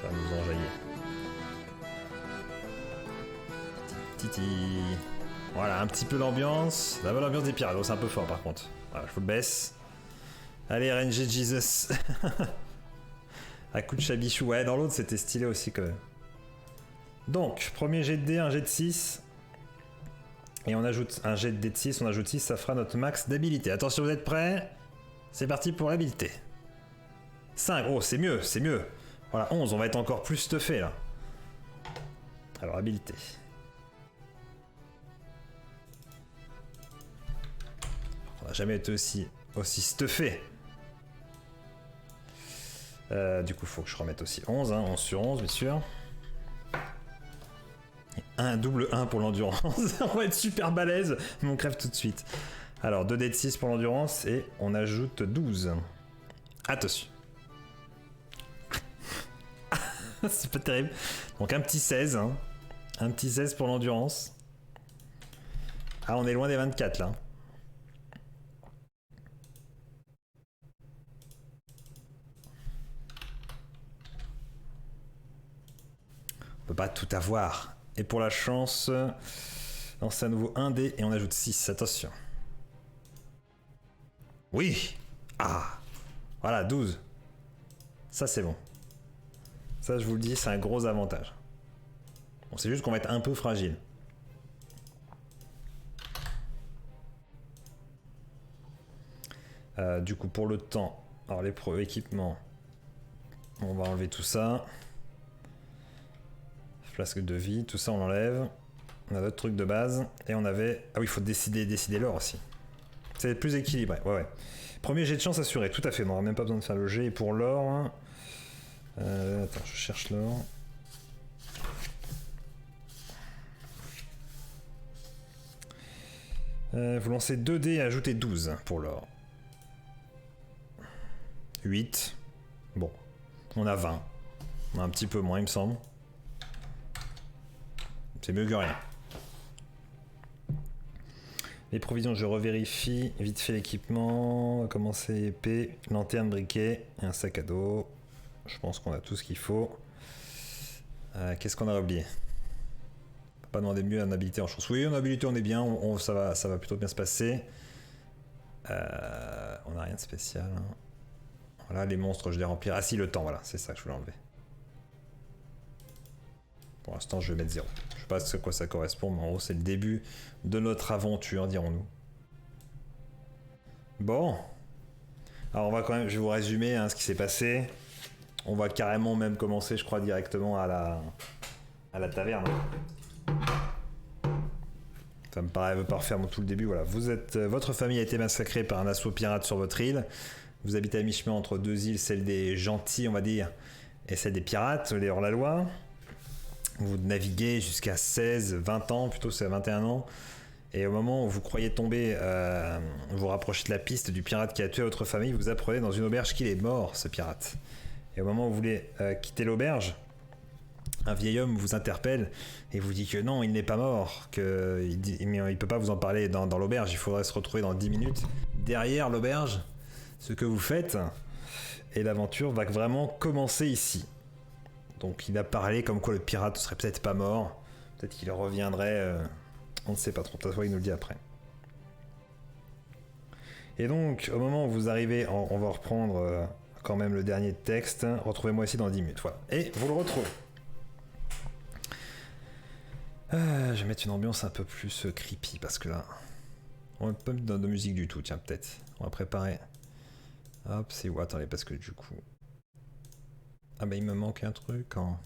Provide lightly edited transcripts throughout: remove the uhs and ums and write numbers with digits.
Ça va nous enjailler. Titi. Voilà, un petit peu d'ambiance. La bonne ambiance des pirates. Oh, c'est un peu fort par contre. Voilà, je vous le baisse. Allez, RNG Jesus. À coup de chabichou. Ouais, dans l'autre, c'était stylé aussi quand même. Donc, premier jet de dé, un jet de 6. Et on ajoute un jet de dé de 6, on ajoute 6, ça fera notre max d'habilité. Attention, vous êtes prêts? C'est parti pour l'habilité. 5, oh, c'est mieux, c'est mieux. Voilà, 11, on va être encore plus stuffé là. Alors, habilité. On n'a jamais été aussi stuffé. Du coup, il faut que je remette aussi 11, hein, 11 sur 11, bien sûr. Et un double 1 pour l'endurance. On va être super balèze, mais on crève tout de suite. Alors, 2 dés de 6 pour l'endurance et on ajoute 12. Attention. C'est pas terrible. Donc, un petit 16. Hein. Un petit 16 pour l'endurance. Ah, on est loin des 24 là. On peut pas tout avoir. Et pour la chance, lance à nouveau 1 dé et on ajoute 6. Attention. Oui. Ah. Voilà, 12. Ça, c'est bon. Ça, je vous le dis, c'est un gros avantage. Bon, c'est juste qu'on va être un peu fragile. Du coup, pour le temps, alors les équipements, on va enlever tout ça. Flasque de vie, tout ça on l'enlève. On a d'autres trucs de base. Et on avait... Ah oui, il faut décider l'or aussi. C'est plus équilibré, ouais. Premier jet de chance assuré, tout à fait. On n'aura même pas besoin de faire le jet. Et pour l'or... attends, je cherche l'or. Vous lancez 2 dés et ajoutez 12 pour l'or. 8. Bon, on a 20. On a un petit peu moins, il me semble. C'est mieux que rien. Les provisions, je revérifie. Vite fait l'équipement. On va commencer épée, lanterne, briquet et un sac à dos. Je pense qu'on a tout ce qu'il faut. Qu'est-ce qu'on a oublié? On peut pas demander mieux en habilité en chance. Oui, en habilité on est bien. Ça va plutôt bien se passer. On n'a rien de spécial. Hein. Voilà, les monstres, je les remplis. Ah si, le temps, voilà. C'est ça que je voulais enlever. Pour l'instant, je vais mettre 0. Je sais pas à quoi ça correspond, mais en gros, c'est le début de notre aventure, dirons-nous. Bon. Alors, on va quand même, je vais vous résumer hein, ce qui s'est passé. On va carrément même commencer, je crois, directement à la taverne. Ça me paraît pas refaire tout le début. Voilà. Votre famille a été massacrée par un assaut pirate sur votre île. Vous habitez à mi-chemin entre deux îles, celle des gentils, on va dire, et celle des pirates, les hors-la-loi. Vous naviguez jusqu'à 16, 20 ans, plutôt c'est à 21 ans. Et au moment où vous croyez tomber, vous rapprochez de la piste du pirate qui a tué votre famille, vous apprenez dans une auberge qu'il est mort, ce pirate. Et au moment où vous voulez quitter l'auberge, un vieil homme vous interpelle et vous dit que non, il n'est pas mort, mais il ne peut pas vous en parler dans l'auberge, il faudrait se retrouver dans 10 minutes derrière l'auberge, ce que vous faites, et l'aventure va vraiment commencer ici. Donc il a parlé comme quoi le pirate ne serait peut-être pas mort, peut-être qu'il reviendrait, on ne sait pas trop, de toute façon il nous le dit après. Et donc au moment où vous arrivez, on va reprendre quand même le dernier texte, retrouvez-moi ici dans 10 minutes, voilà. Et vous le retrouvez. Je vais mettre une ambiance un peu plus creepy, parce que là, on va pas mettre de musique du tout, tiens peut-être. On va préparer. Hop, c'est où? Attendez, parce que du coup... Ah bah il me manque un truc en...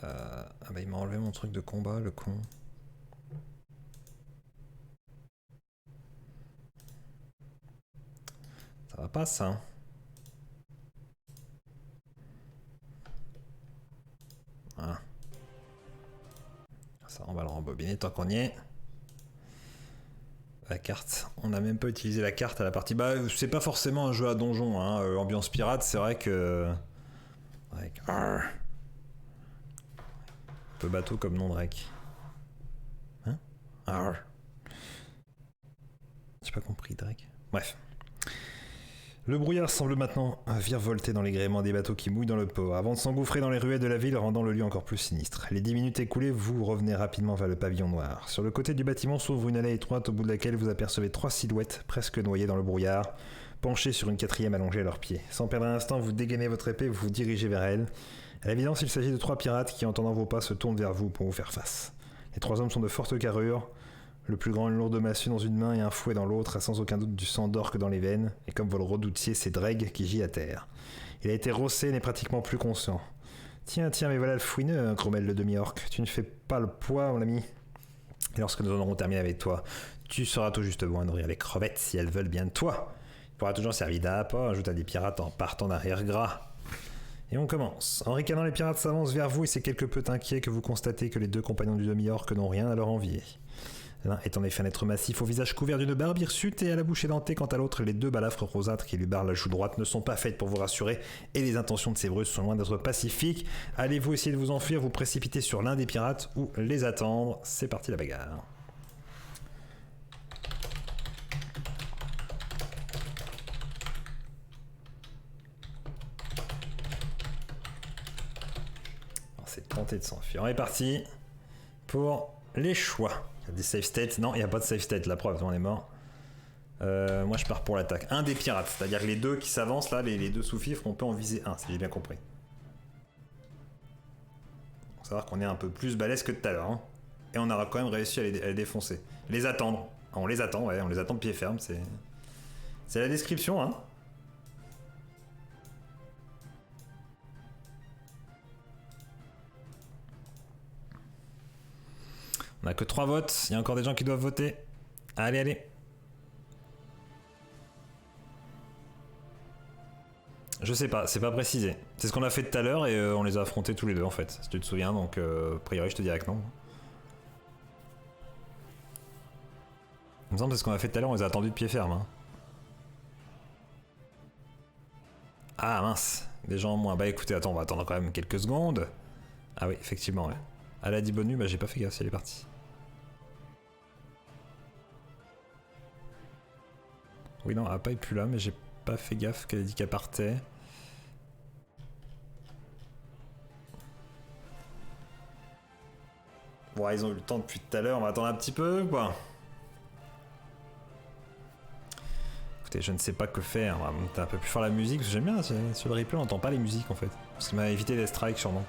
Ah bah il m'a enlevé mon truc de combat, le con. Ça va pas ça. Voilà. Ça on va le rembobiner tant qu'on y est. La carte, on n'a même pas utilisé la carte à la partie... Bah c'est pas forcément un jeu à donjon, hein. Ambiance pirate, c'est vrai que... Drake. Un peu bateau comme nom Drake. Hein? Arr. J'ai pas compris Drake. Bref. Le brouillard semble maintenant virevolter dans les gréements des bateaux qui mouillent dans le port, avant de s'engouffrer dans les ruelles de la ville, rendant le lieu encore plus sinistre. Les 10 minutes écoulées, vous revenez rapidement vers le pavillon noir. Sur le côté du bâtiment s'ouvre une allée étroite au bout de laquelle vous apercevez 3 silhouettes, presque noyées dans le brouillard, penchées sur une 4e allongée à leurs pieds. Sans perdre un instant, vous dégainez votre épée et vous vous dirigez vers elle. À l'évidence, il s'agit de 3 pirates qui, entendant vos pas, se tournent vers vous pour vous faire face. Les 3 hommes sont de forte carrure. Le plus grand, une lourde massue dans une main et un fouet dans l'autre, a sans aucun doute du sang d'orque dans les veines, et comme vous le redoutiez, c'est Dreg qui gît à terre. Il a été rossé et n'est pratiquement plus conscient. Tiens, mais voilà le fouineux, grommelle le demi-orc. Tu ne fais pas le poids, mon ami. Et lorsque nous en aurons terminé avec toi, tu seras tout juste bon à nourrir les crevettes si elles veulent bien de toi. Il pourra toujours servir d'appât, ajouta des pirates en partant d'arrière-gras. Et on commence. En ricanant, les pirates s'avancent vers vous et c'est quelque peu inquiet que vous constatez que les 2 compagnons du demi-orc n'ont rien à leur envier. L'un est en effet un être massif au visage couvert d'une barbe hirsute et à la bouche édentée, quant à l'autre, les 2 balafres rosâtres qui lui barrent la joue droite ne sont pas faites pour vous rassurer et les intentions de ces brutes sont loin d'être pacifiques. Allez-vous essayer de vous enfuir, vous précipiter sur l'un des pirates ou les attendre? C'est parti la bagarre. Alors, c'est tenter de s'enfuir. On est parti pour les choix. Il y a des safe states. Non, il n'y a pas de safe state, la preuve, on est mort. Moi je pars pour l'attaque. Un des pirates, c'est-à-dire que les 2 qui s'avancent là, les 2 sous-fifres, on peut en viser un, si j'ai bien compris. Faut savoir qu'on est un peu plus balèze que tout à l'heure. Hein. Et on aura quand même réussi à les défoncer. Les attendre. On les attend, ouais, on les attend de pied ferme, c'est la description, hein. On a que 3 votes, il y a encore des gens qui doivent voter. Allez. Je sais pas, c'est pas précisé. C'est ce qu'on a fait tout à l'heure et on les a affrontés tous les 2 en fait, si tu te souviens, donc a priori je te dirais que non. Il me semble que c'est ce qu'on a fait tout à l'heure, on les a attendus de pied ferme. Hein. Ah mince, des gens en moins. Bah écoutez, attends, on va attendre quand même quelques secondes. Ah oui, effectivement, ouais. Elle a dit bonne nuit, bah j'ai pas fait gaffe si elle est partie. Oui, non, elle a pas plus là, mais j'ai pas fait gaffe qu'elle a dit qu'elle partait. Bon, ils ont eu le temps depuis tout à l'heure, on va attendre un petit peu, quoi. Écoutez, je ne sais pas que faire, on va monter un peu plus fort la musique, parce que j'aime bien, sur le replay on n'entend pas les musiques en fait. Parce qu'il m'a évité des strikes sûrement.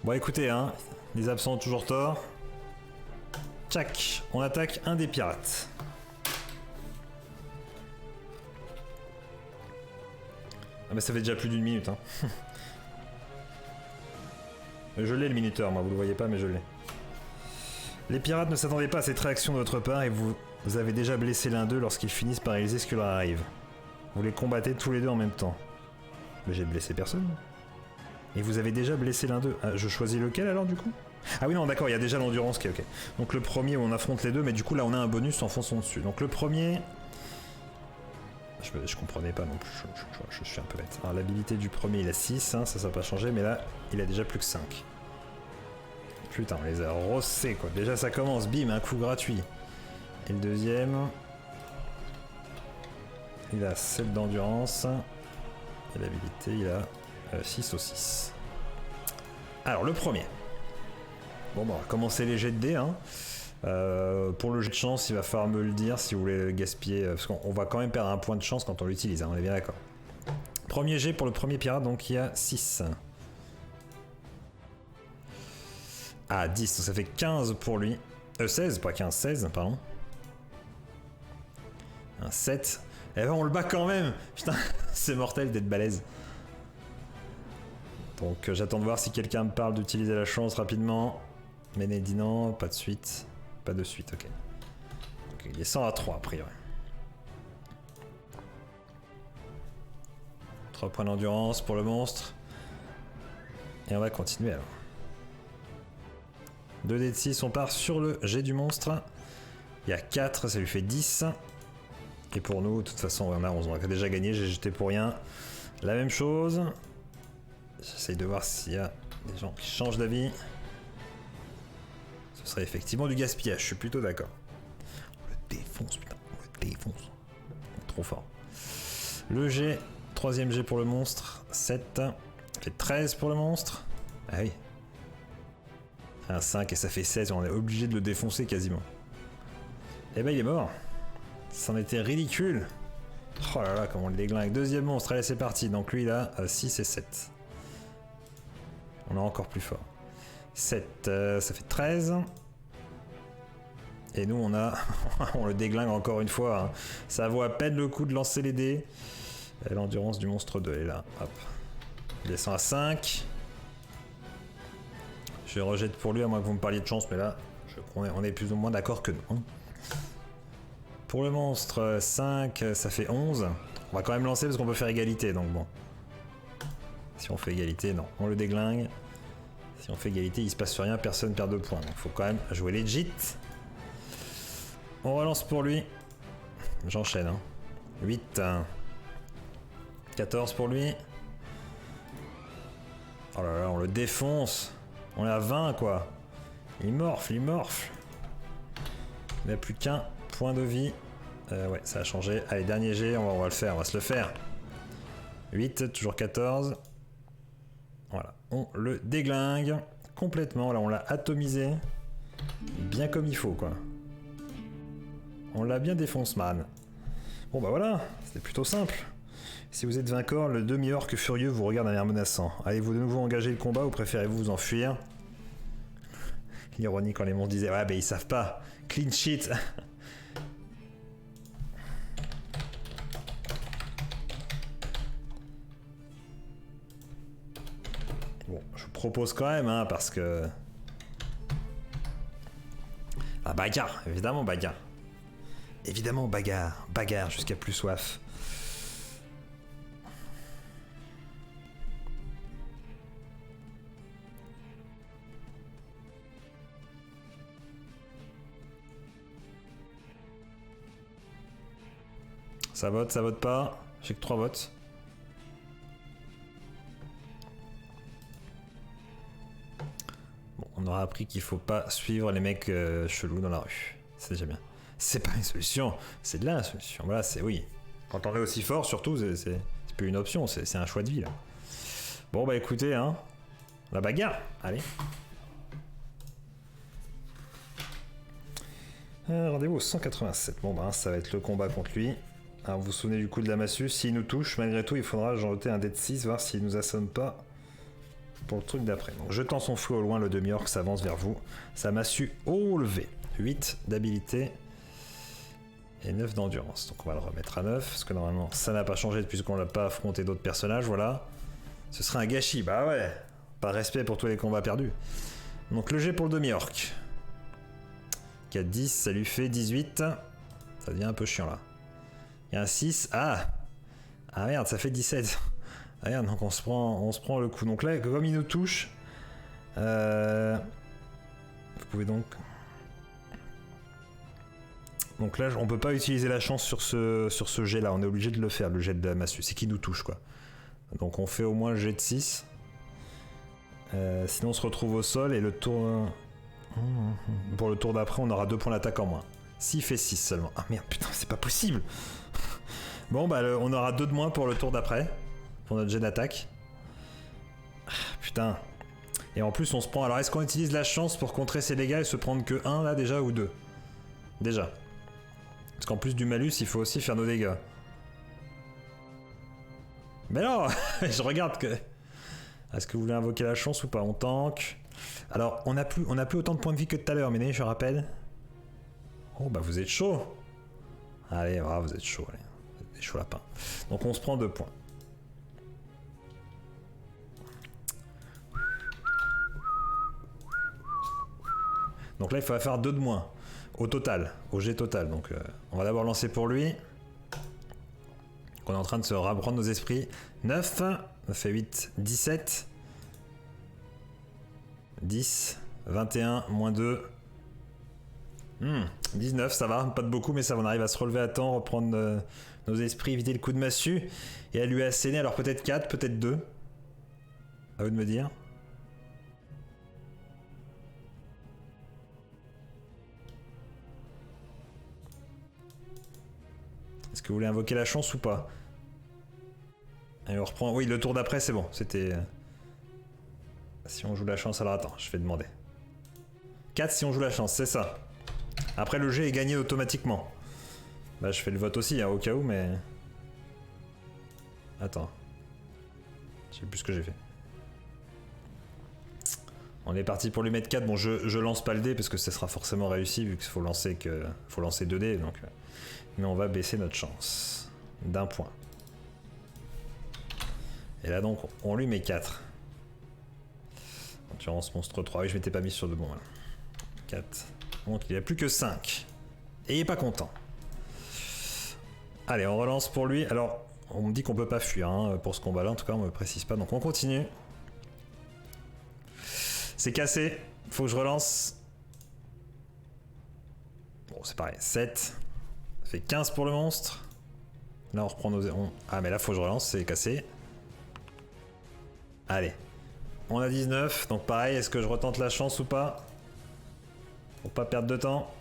Bon écoutez, hein, les absents ont toujours tort. Tchac, on attaque un des pirates. Ah bah ça fait déjà plus d'1 minute, hein. Je l'ai le minuteur, moi, vous le voyez pas, mais je l'ai. Les pirates ne s'attendaient pas à cette réaction de votre part et vous avez déjà blessé l'un d'eux lorsqu'ils finissent par réaliser ce qui leur arrive. Vous les combattez tous les 2 en même temps. Mais j'ai blessé personne. Et vous avez déjà blessé l'un d'eux. Ah, je choisis lequel alors du coup? Ah oui non d'accord, il y a déjà l'endurance qui est ok. Donc le premier où on affronte les 2, mais du coup là on a un bonus en fonçant dessus. Donc le premier... Je comprenais pas non plus, je suis un peu bête. Alors l'habilité du premier il a 6, hein, ça n'a pas changé, mais là il a déjà plus que 5. Putain, on les a rossés quoi. Déjà ça commence, bim, un coup gratuit. Et le deuxième... Il a 7 d'endurance. Et l'habilité il a 6 au 6. Alors le premier. Bon bah on va commencer les jets de dés, hein. Pour le jet de chance, il va falloir me le dire si vous voulez le gaspiller, parce qu'on va quand même perdre un point de chance quand on l'utilise, hein, on est bien d'accord. Premier jet pour le premier pirate, donc il y a 6. Ah, 10, donc ça fait 15 pour lui. 16, pas 15, 16, pardon. Un 7. Eh ben on le bat quand même. Putain, c'est mortel d'être balèze. Donc j'attends de voir si quelqu'un me parle d'utiliser la chance rapidement. Méné dit non, pas de suite. Pas de suite, ok. Donc il est 100 à 3 a priori. 3 points d'endurance pour le monstre. Et on va continuer alors. 2 dés de 6, on part sur le jet du monstre. Il y a 4, ça lui fait 10. Et pour nous, de toute façon, on a 11. On a déjà gagné, j'ai jeté pour rien. La même chose. J'essaye de voir s'il y a des gens qui changent d'avis. Ce serait effectivement du gaspillage, je suis plutôt d'accord. On le défonce, putain, on le défonce. Trop fort. Le G, troisième G pour le monstre, 7. Ça fait 13 pour le monstre. Ah oui. Un 5 et ça fait 16, on est obligé de le défoncer quasiment. Et ben il est mort. C'en était ridicule. Oh là là, comment on le déglingue. Deuxième monstre, allez c'est parti. Donc lui il a 6 et 7. On a encore plus fort. 7, ça fait 13. Et nous on a... on le déglingue encore une fois. Hein. Ça vaut à peine le coup de lancer les dés. L'endurance du monstre 2 est là. Hop. Il descend à 5. Je rejette pour lui à moins que vous me parliez de chance, mais là, on est plus ou moins d'accord que non. Hein. Pour le monstre, 5, ça fait 11. On va quand même lancer parce qu'on peut faire égalité, donc bon. Si on fait égalité, non. On le déglingue. Si on fait égalité, il se passe rien, personne perd 2 points. Donc faut quand même jouer legit. On relance pour lui. J'enchaîne. Hein. 8. 14 pour lui. Oh là là, on le défonce. On est à 20 quoi. Il morfle, il morfle. Il n'a plus qu'un point de vie. Ouais, ça a changé. Allez, dernier G, on va le faire, on va se le faire. 8, toujours 14. Voilà, on le déglingue complètement. Là, on l'a atomisé. Bien comme il faut quoi. On l'a bien défoncé, man. Bon bah voilà, c'était plutôt simple. Si vous êtes vainqueur, le demi-orc furieux vous regarde d'un air menaçant. Allez-vous de nouveau engager le combat ou préférez-vous vous enfuir? L'ironie quand les monstres disaient ouais, bah ils savent pas. Clean sheet. Bon, je vous propose quand même, hein, parce que. Ah, bagarre, évidemment, bagarre. Évidemment, bagarre. Bagarre jusqu'à plus soif. Ça vote pas. J'ai que 3 votes. Bon, on aura appris qu'il faut pas suivre les mecs chelous dans la rue. C'est déjà bien. C'est pas une solution, c'est de la solution. Voilà, c'est oui. Quand on est aussi fort, surtout, c'est plus une option, c'est un choix de vie là. Bon bah écoutez, hein, la bagarre, allez. Rendez-vous au 187. Bon bah ça va être le combat contre lui. Alors vous vous souvenez du coup de la massue, s'il nous touche, malgré tout il faudra jeter un dé de 6, voir s'il nous assomme pas pour le truc d'après. Donc jetant son fouet au loin, le demi-orc s'avance vers vous. Sa massue au levé. 8 d'habilité et 9 d'endurance. Donc on va le remettre à 9, parce que normalement ça n'a pas changé depuis qu'on l'a pas affronté d'autres personnages, voilà. Ce serait un gâchis, bah ouais. Pas respect pour tous les combats perdus. Donc le jet pour le demi-orc. 4, 10, ça lui fait 18. Ça devient un peu chiant là. Il y a un 6. Ah merde, ça fait 17. Ah merde, donc on se prend le coup. Donc là, comme il nous touche, vous pouvez donc... Donc là, on peut pas utiliser la chance sur ce jet là. On est obligé de le faire, le jet de la massue. C'est qui nous touche quoi. Donc on fait au moins le jet de 6. Sinon on se retrouve au sol et le tour... Pour le tour d'après, on aura 2 points d'attaque en moins. S'il fait 6 seulement. Ah merde, putain, c'est pas possible. Bon, bah, on aura 2 de moins pour le tour d'après. Pour notre jet d'attaque. Ah, putain. Et en plus, on se prend... Alors, est-ce qu'on utilise la chance pour contrer ses dégâts et se prendre que 1 là déjà ou 2? Déjà. Parce qu'en plus du malus, il faut aussi faire nos dégâts. Mais non. Je regarde que... Est-ce que vous voulez invoquer la chance ou pas? On tank. Alors, on a plus autant de points de vie que tout à l'heure, mais je rappelle. Oh, bah vous êtes chaud. Allez, vous êtes chaud, allez. Vous êtes des chauds lapins. Donc on se prend 2 points. Donc là, il faut faire 2 de moins. Au total, au jet total. Donc on va d'abord lancer pour lui. On est en train de se reprendre nos esprits. 9, ça fait 8, 17. 10, 21, moins 2. 19, ça va, pas de beaucoup, mais ça va, on arrive à se relever à temps, reprendre nos esprits, éviter le coup de massue, et à lui asséner, alors peut-être 4, peut-être 2. À vous de me dire. Est-ce que vous voulez invoquer la chance ou pas? Et on reprend. Oui, le tour d'après, c'est bon. C'était. Si on joue la chance, alors attends, je vais demander. 4 si on joue la chance, c'est ça. Après, le jet est gagné automatiquement. Bah, je fais le vote aussi, hein, au cas où, mais. Attends. Je sais plus ce que j'ai fait. On est parti pour lui mettre 4. Bon, je lance pas le dé parce que ça sera forcément réussi vu qu'il faut lancer 2 dés. Donc. Mais on va baisser notre chance d'un point. Et là donc, on lui met 4. Endurance monstre 3. Oui, je m'étais pas mis sur de bon. Voilà. 4. Donc il a plus que 5. Et il est pas content. Allez, on relance pour lui. Alors, on me dit qu'on peut pas fuir hein, pour ce combat-là. En tout cas, on me précise pas. Donc on continue. C'est cassé. Faut que je relance. Bon, c'est pareil. 7. Ça fait 15 pour le monstre. Là, on reprend nos... Ah, mais là, faut que je relance. C'est cassé. Allez. On a 19. Donc pareil, est-ce que je retente la chance ou pas? Pour pas perdre de temps.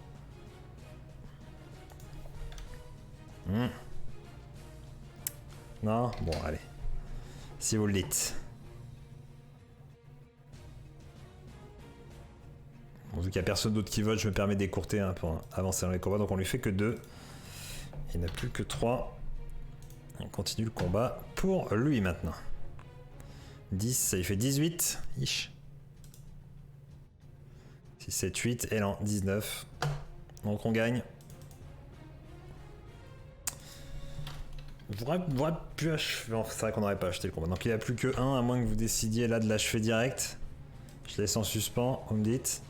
Non? Bon, allez. Si vous le dites. Bon, vu qu'il n'y a personne d'autre qui vote, je me permets d'écourter hein, pour avancer dans les combats. Donc on lui fait que 2. Il n'a plus que 3. On continue le combat pour lui maintenant. 10, ça lui fait 18. Ish. 6, 7, 8. Et là, 19. Donc on gagne. On plus achever. Non, c'est vrai qu'on n'aurait pas acheté le combat. Donc il n'y a plus que 1, à moins que vous décidiez là de l'achever direct. Je laisse en suspens, vous me dites.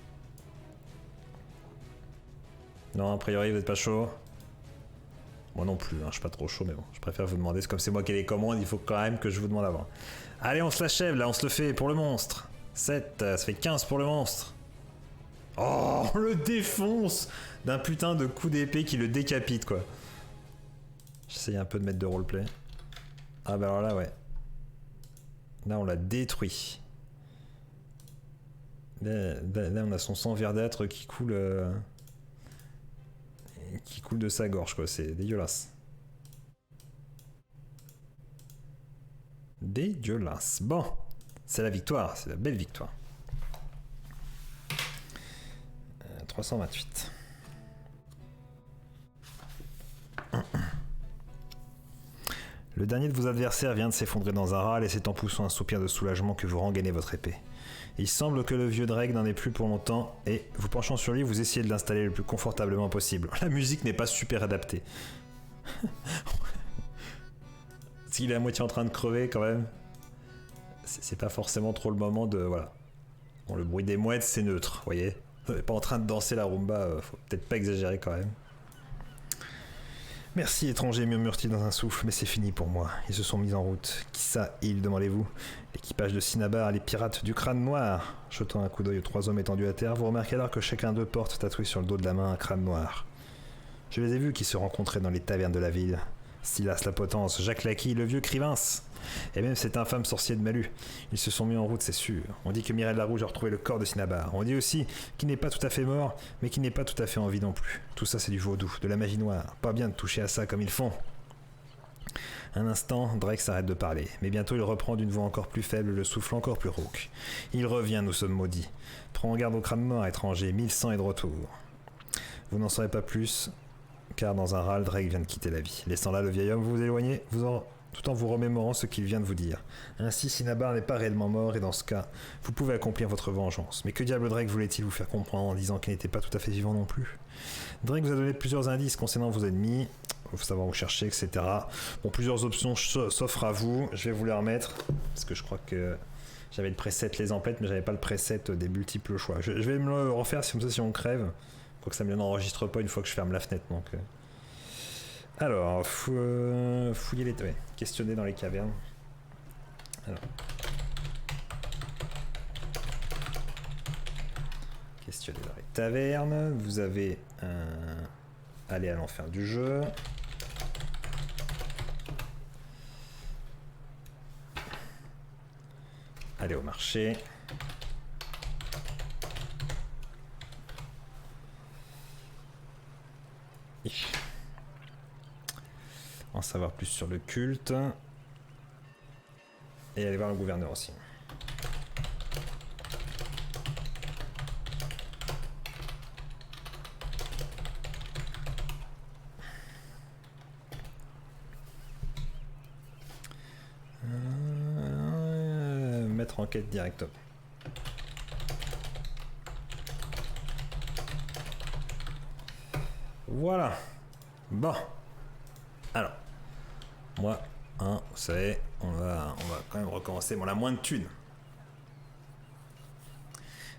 Non, a priori vous n'êtes pas chaud. Moi non plus, hein, je suis pas trop chaud, mais bon, je préfère vous demander. C'est comme c'est moi qui ai les commandes, il faut quand même que je vous demande avant. Allez, on se l'achève là, on se le fait pour le monstre. 7, ça fait 15 pour le monstre. Oh, on le défonce d'un putain de coup d'épée qui le décapite quoi. J'essaye un peu de mettre de roleplay. Ah bah alors là ouais. Là on l'a détruit. Là, on a son sang verdâtre qui coule de sa gorge quoi, c'est dégueulasse. Dégueulasse. Bon, c'est la victoire, c'est la belle victoire. 328. Le dernier de vos adversaires vient de s'effondrer dans un râle et c'est en poussant un soupir de soulagement que vous rengainez votre épée. Il semble que le vieux Drake n'en ait plus pour longtemps et, vous penchant sur lui, vous essayez de l'installer le plus confortablement possible. La musique n'est pas super adaptée. S'il est à moitié en train de crever quand même, c'est pas forcément trop le moment de... Voilà. Bon, le bruit des mouettes, c'est neutre, vous voyez. Vous n'êtes pas en train de danser la rumba, faut peut-être pas exagérer quand même. Merci, étranger, murmure-t-il dans un souffle, mais c'est fini pour moi. Ils se sont mis en route. Qui ça, ils, demandez-vous? L'équipage de Cinnabar, les pirates du crâne noir. Jetant un coup d'œil aux 3 hommes étendus à terre, vous remarquez alors que chacun d'eux porte tatoué sur le dos de la main un crâne noir. Je les ai vus qui se rencontraient dans les tavernes de la ville. Silas la Potence, Jacques Laquille, le vieux Crivins, et même cet infâme sorcier de Malus. Ils se sont mis en route, c'est sûr. On dit que Mireille Larouge a retrouvé le corps de Cinnabar. On dit aussi qu'il n'est pas tout à fait mort, mais qu'il n'est pas tout à fait en vie non plus. Tout ça, c'est du vaudou, de la magie noire. Pas bien de toucher à ça comme ils font. Un instant, Drake s'arrête de parler, mais bientôt il reprend d'une voix encore plus faible, le souffle encore plus rauque. Il revient, nous sommes maudits. Prends garde au crâne mort, étranger, 1100 est de retour. Vous n'en saurez pas plus, car dans un râle, Drake vient de quitter la vie. Laissant là le vieil homme, vous vous éloignez, tout en vous remémorant ce qu'il vient de vous dire. Ainsi, Cinnabar n'est pas réellement mort, et dans ce cas, vous pouvez accomplir votre vengeance. Mais que diable Drake voulait-il vous faire comprendre en disant qu'il n'était pas tout à fait vivant non plus? Drake vous a donné plusieurs indices concernant vos ennemis, il faut savoir où chercher, etc. Bon, plusieurs options s'offrent à vous, je vais vous les remettre, parce que je crois que j'avais le preset les emplettes, mais j'avais pas le preset des multiples choix. Je vais me le refaire, comme ça si on crève. Quoique ça n'enregistre pas une fois que je ferme la fenêtre, donc... Alors, fouiller les... Ouais, questionner dans les cavernes. Alors. Questionner dans les tavernes. Vous avez aller à l'enfer du jeu. Aller au marché. En savoir plus sur le culte. Et aller voir le gouverneur aussi. Mettre en quête directement. Voilà. Bon. Alors. Moi, hein, vous savez, on va quand même recommencer. Bon, on a moins de thunes.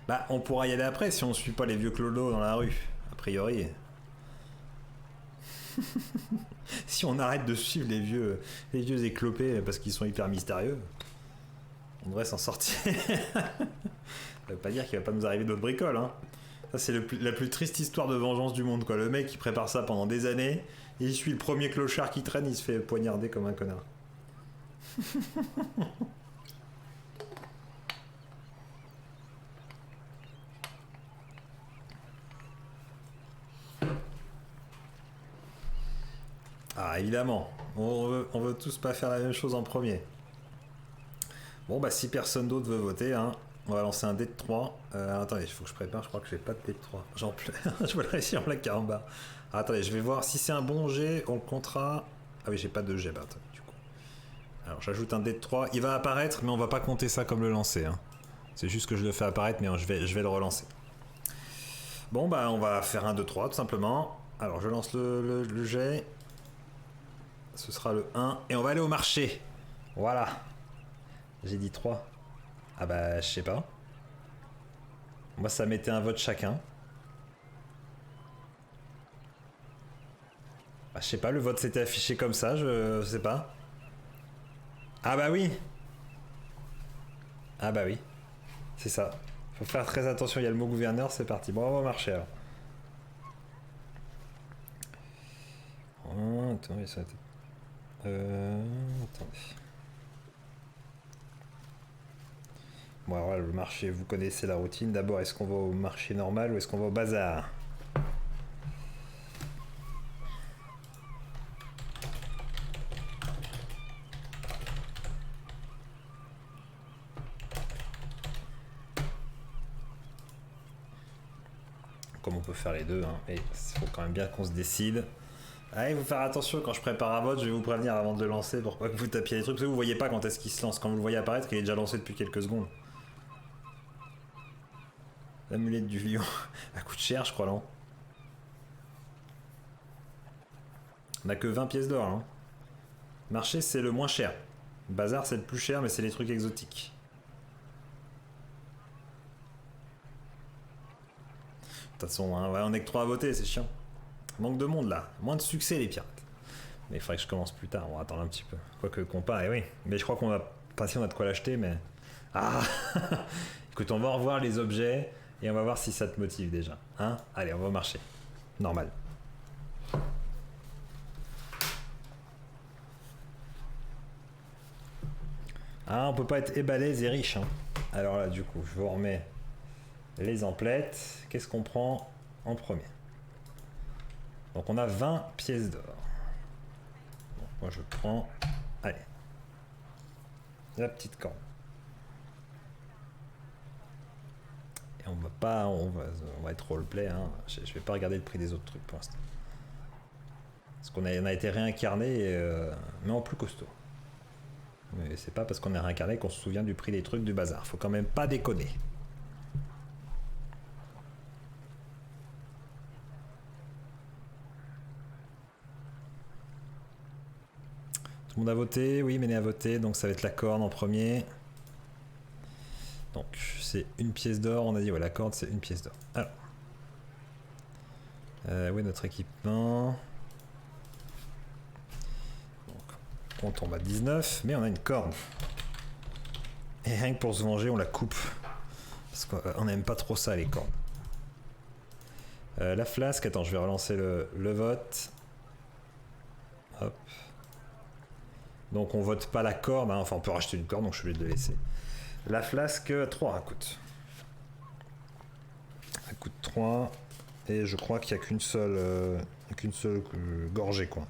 Bah, on pourra y aller après si on suit pas les vieux clodos dans la rue. A priori. Si on arrête de suivre les vieux éclopés parce qu'ils sont hyper mystérieux, on devrait s'en sortir. Ça veut pas dire qu'il va pas nous arriver d'autres bricoles, hein. Ça, c'est la plus triste histoire de vengeance du monde, quoi. Le mec, il prépare ça pendant des années, et il suit le premier clochard qui traîne, il se fait poignarder comme un connard. Ah, évidemment. On veut tous pas faire la même chose en premier. Bon, bah, si personne d'autre veut voter, hein, on va lancer un dé de 3. Attendez, il faut que je prépare, je crois que j'ai pas de dé de 3. J'en pleure, je vais le réussir en la caramba. Attendez, je vais voir si c'est un bon jet, on le comptera. Ah oui, j'ai pas de jet, bah, attends, du coup. Alors, j'ajoute un dé de 3. Il va apparaître, mais on va pas compter ça comme le lancer, hein. C'est juste que je le fais apparaître, mais je vais le relancer. Bon, bah, on va faire un 2, 3, tout simplement. Alors, je lance le jet. Ce sera le 1. Et on va aller au marché. Voilà. J'ai dit 3. Ah bah, je sais pas. Moi, ça mettait un vote chacun. Bah, je sais pas, le vote s'était affiché comme ça, je sais pas. Ah bah oui. Ah bah oui. C'est ça. Faut faire très attention, il y a le mot gouverneur, c'est parti. Bon, on va au marché alors. Oh, attendez, ça... attendez. Bon, alors là, le marché, vous connaissez la routine. D'abord, est-ce qu'on va au marché normal ou est-ce qu'on va au bazar? Comme on peut faire les deux, hein. Mais il faut quand même bien qu'on se décide. Allez, faut faire attention quand je prépare un vote, je vais vous prévenir avant de le lancer pour pas que vous tapiez les trucs. Parce que vous voyez pas quand est-ce qu'il se lance. Quand vous le voyez apparaître, qu'il est déjà lancé depuis quelques secondes. L'amulette du lion. Elle coûte cher, je crois, non? On a que 20 pièces d'or, hein. Marché, c'est le moins cher. Bazar, c'est le plus cher, mais c'est les trucs exotiques. De toute façon, hein, ouais, on est que 3 à voter, c'est chiant. Manque de monde là, moins de succès les pirates. Mais il faudrait que je commence plus tard, on va attendre un petit peu. Quoique compas, et oui. Mais je crois qu'on va. Pas si on a de quoi l'acheter, mais. Ah. Écoute, on va revoir les objets et on va voir si ça te motive déjà. Hein? Allez, on va au marché. Normal. Ah, on peut pas être balèze et riche, hein. Alors là, du coup, je vous remets les emplettes. Qu'est-ce qu'on prend en premier? Donc on a 20 pièces d'or. Donc moi je prends... Allez. La petite corne. Et on va pas... On va être roleplay, hein. Je vais pas regarder le prix des autres trucs pour l'instant. Parce qu'on a été réincarné, mais en plus costaud. Mais c'est pas parce qu'on est réincarné qu'on se souvient du prix des trucs du bazar. Faut quand même pas déconner. Tout le monde a voté? Oui, Méné a voté, donc ça va être la corne en premier. Donc c'est une pièce d'or, on a dit, ouais, la corde c'est une pièce d'or. Alors. Oui, notre équipement. Donc, on tombe à 19, mais on a une corne. Et rien que pour se venger, on la coupe. Parce qu'on n'aime pas trop ça, les cornes. La flasque, attends, je vais relancer le vote. Hop. Donc on vote pas la corde, hein. Enfin on peut racheter une corde, donc je suis obligé de le laisser. La flasque, 3 elle coûte. Elle coûte 3. Et je crois qu'il n'y a qu'une seule gorgée, quoi.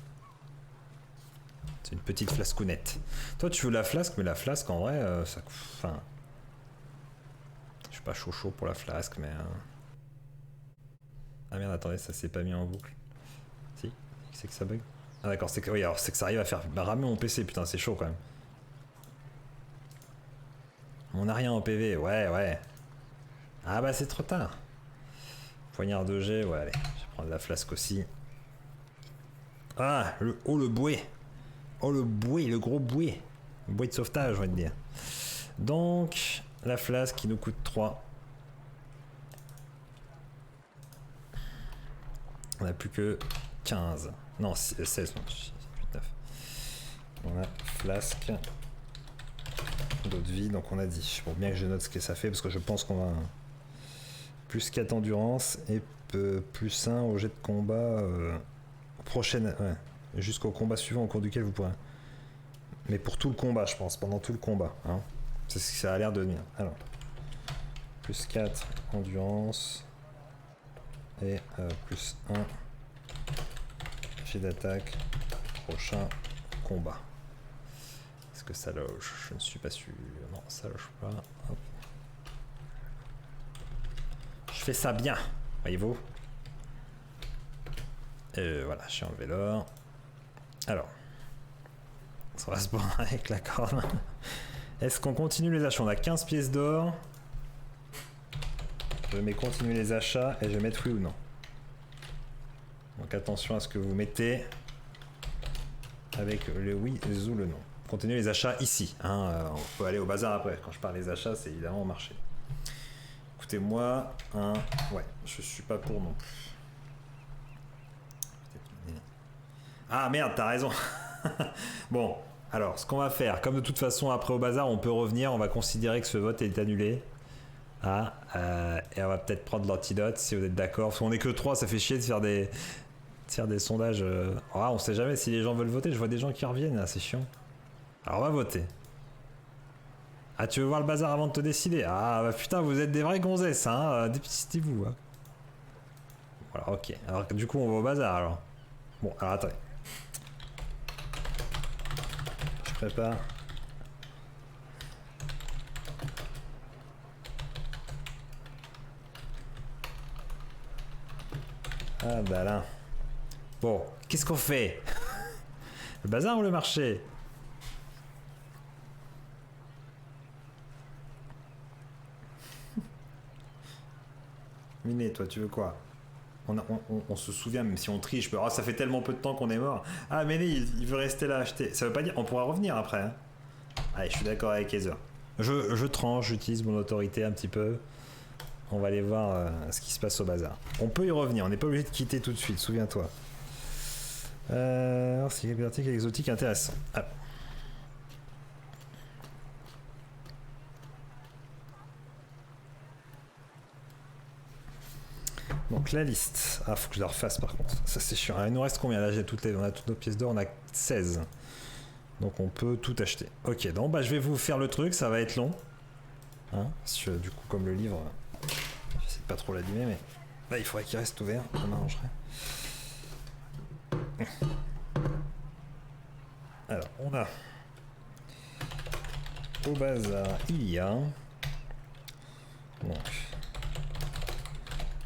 C'est une petite flascounette. Toi, tu veux la flasque, mais la flasque, en vrai, ça... Enfin... Je suis pas chaud pour la flasque, mais... Ah merde, attendez, ça s'est pas mis en boucle. Si, c'est que ça bug. Ah d'accord, c'est que... Oui, alors c'est que ça arrive à faire ramer mon PC, putain, c'est chaud quand même. On a rien en PV, ouais. Ah bah c'est trop tard. Poignard 2G, ouais, allez, je vais prendre la flasque aussi. Ah, le bouet. Oh le bouet, le gros bouet. Le bouet de sauvetage, on va te dire. Donc, la flasque qui nous coûte 3. On n'a plus que 15. Non, 16, 8, 9. On a flasque d'eau de vie, donc on a dit. Bon, bien que je note ce que ça fait, parce que je pense qu'on va... Plus 4 endurance et plus 1 au jet de combat prochaine... Ouais, jusqu'au combat suivant au cours duquel vous pourrez... Mais pour tout le combat, je pense, pendant tout le combat. Hein. C'est ce que ça a l'air de devenir. Alors, plus 4 endurance et plus 1 jet d'attaque prochain combat. Est-ce que ça loge? Je ne suis pas sûr. Non, ça loge pas. Hop. Je fais ça bien, voyez-vous. Voilà, j'ai enlevé l'or. Alors, ça va se boire avec la corne. Est-ce qu'on continue les achats? On a 15 pièces d'or. Je mets continuer les achats et je vais mettre oui ou non. Donc attention à ce que vous mettez avec le oui ou le non. Continuez les achats ici. Hein. On peut aller au bazar après. Quand je parle des achats, c'est évidemment au marché. Écoutez-moi, ouais, je suis pas pour non plus. Ah merde, t'as raison. Bon, alors, ce qu'on va faire, comme de toute façon, après au bazar, on peut revenir, on va considérer que ce vote est annulé. Ah, et on va peut-être prendre l'antidote, si vous êtes d'accord. Parce qu'on est que 3, ça fait chier de faire des sondages. Ah, on sait jamais si les gens veulent voter, je vois des gens qui reviennent, là, c'est chiant. Alors, on va voter. Ah, tu veux voir le bazar avant de te décider? Ah, bah putain, vous êtes des vrais gonzesses, hein. Dépistez-vous, hein. Voilà, ok. Alors, du coup, on va au bazar, alors. Bon, alors, attendez. Je prépare. Ah, bah là. Bon, qu'est-ce qu'on fait? Le bazar ou le marché? Miné, toi, tu veux quoi? On se souvient, même si on triche, oh, ça fait tellement peu de temps qu'on est mort. Ah, Miné, il veut rester là acheter. Ça veut pas dire... On pourra revenir après. Hein. Allez, je suis d'accord avec Heather. Je tranche, j'utilise mon autorité un petit peu. On va aller voir ce qui se passe au bazar. On peut y revenir, on n'est pas obligé de quitter tout de suite, souviens-toi. C'est quelque article exotique intéressant. Ah. Donc la liste. Ah, faut que je la refasse par contre. Ça c'est chiant. Il nous reste combien? Là, on a toutes nos pièces d'or, on a 16. Donc on peut tout acheter. Ok, donc bah, je vais vous faire le truc, ça va être long. Hein, du coup, comme le livre, j'essaie de pas trop l'abîmer, mais là il faudrait qu'il reste ouvert, ça m'arrangerait. Alors, on a au bazar, il y a donc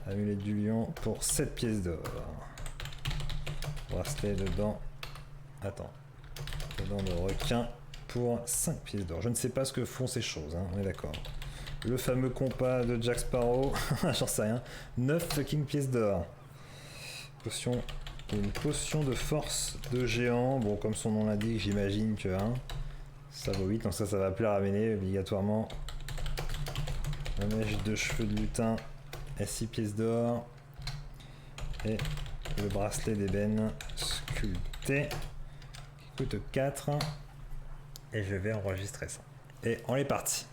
amulette du lion pour 7 pièces d'or. Bracelet dedans. Attends. Dedans de requin pour 5 pièces d'or. Je ne sais pas ce que font ces choses, hein, on est d'accord. Le fameux compas de Jack Sparrow, j'en sais rien. 9 fucking pièces d'or. Potion. Une potion de force de géant. Bon, comme son nom l'indique, j'imagine que ça vaut 8. Donc ça va plus la ramener obligatoirement. La mèche de cheveux de lutin et 6 pièces d'or. Et le bracelet d'ébène sculpté qui coûte 4. Et je vais enregistrer ça. Et on est parti.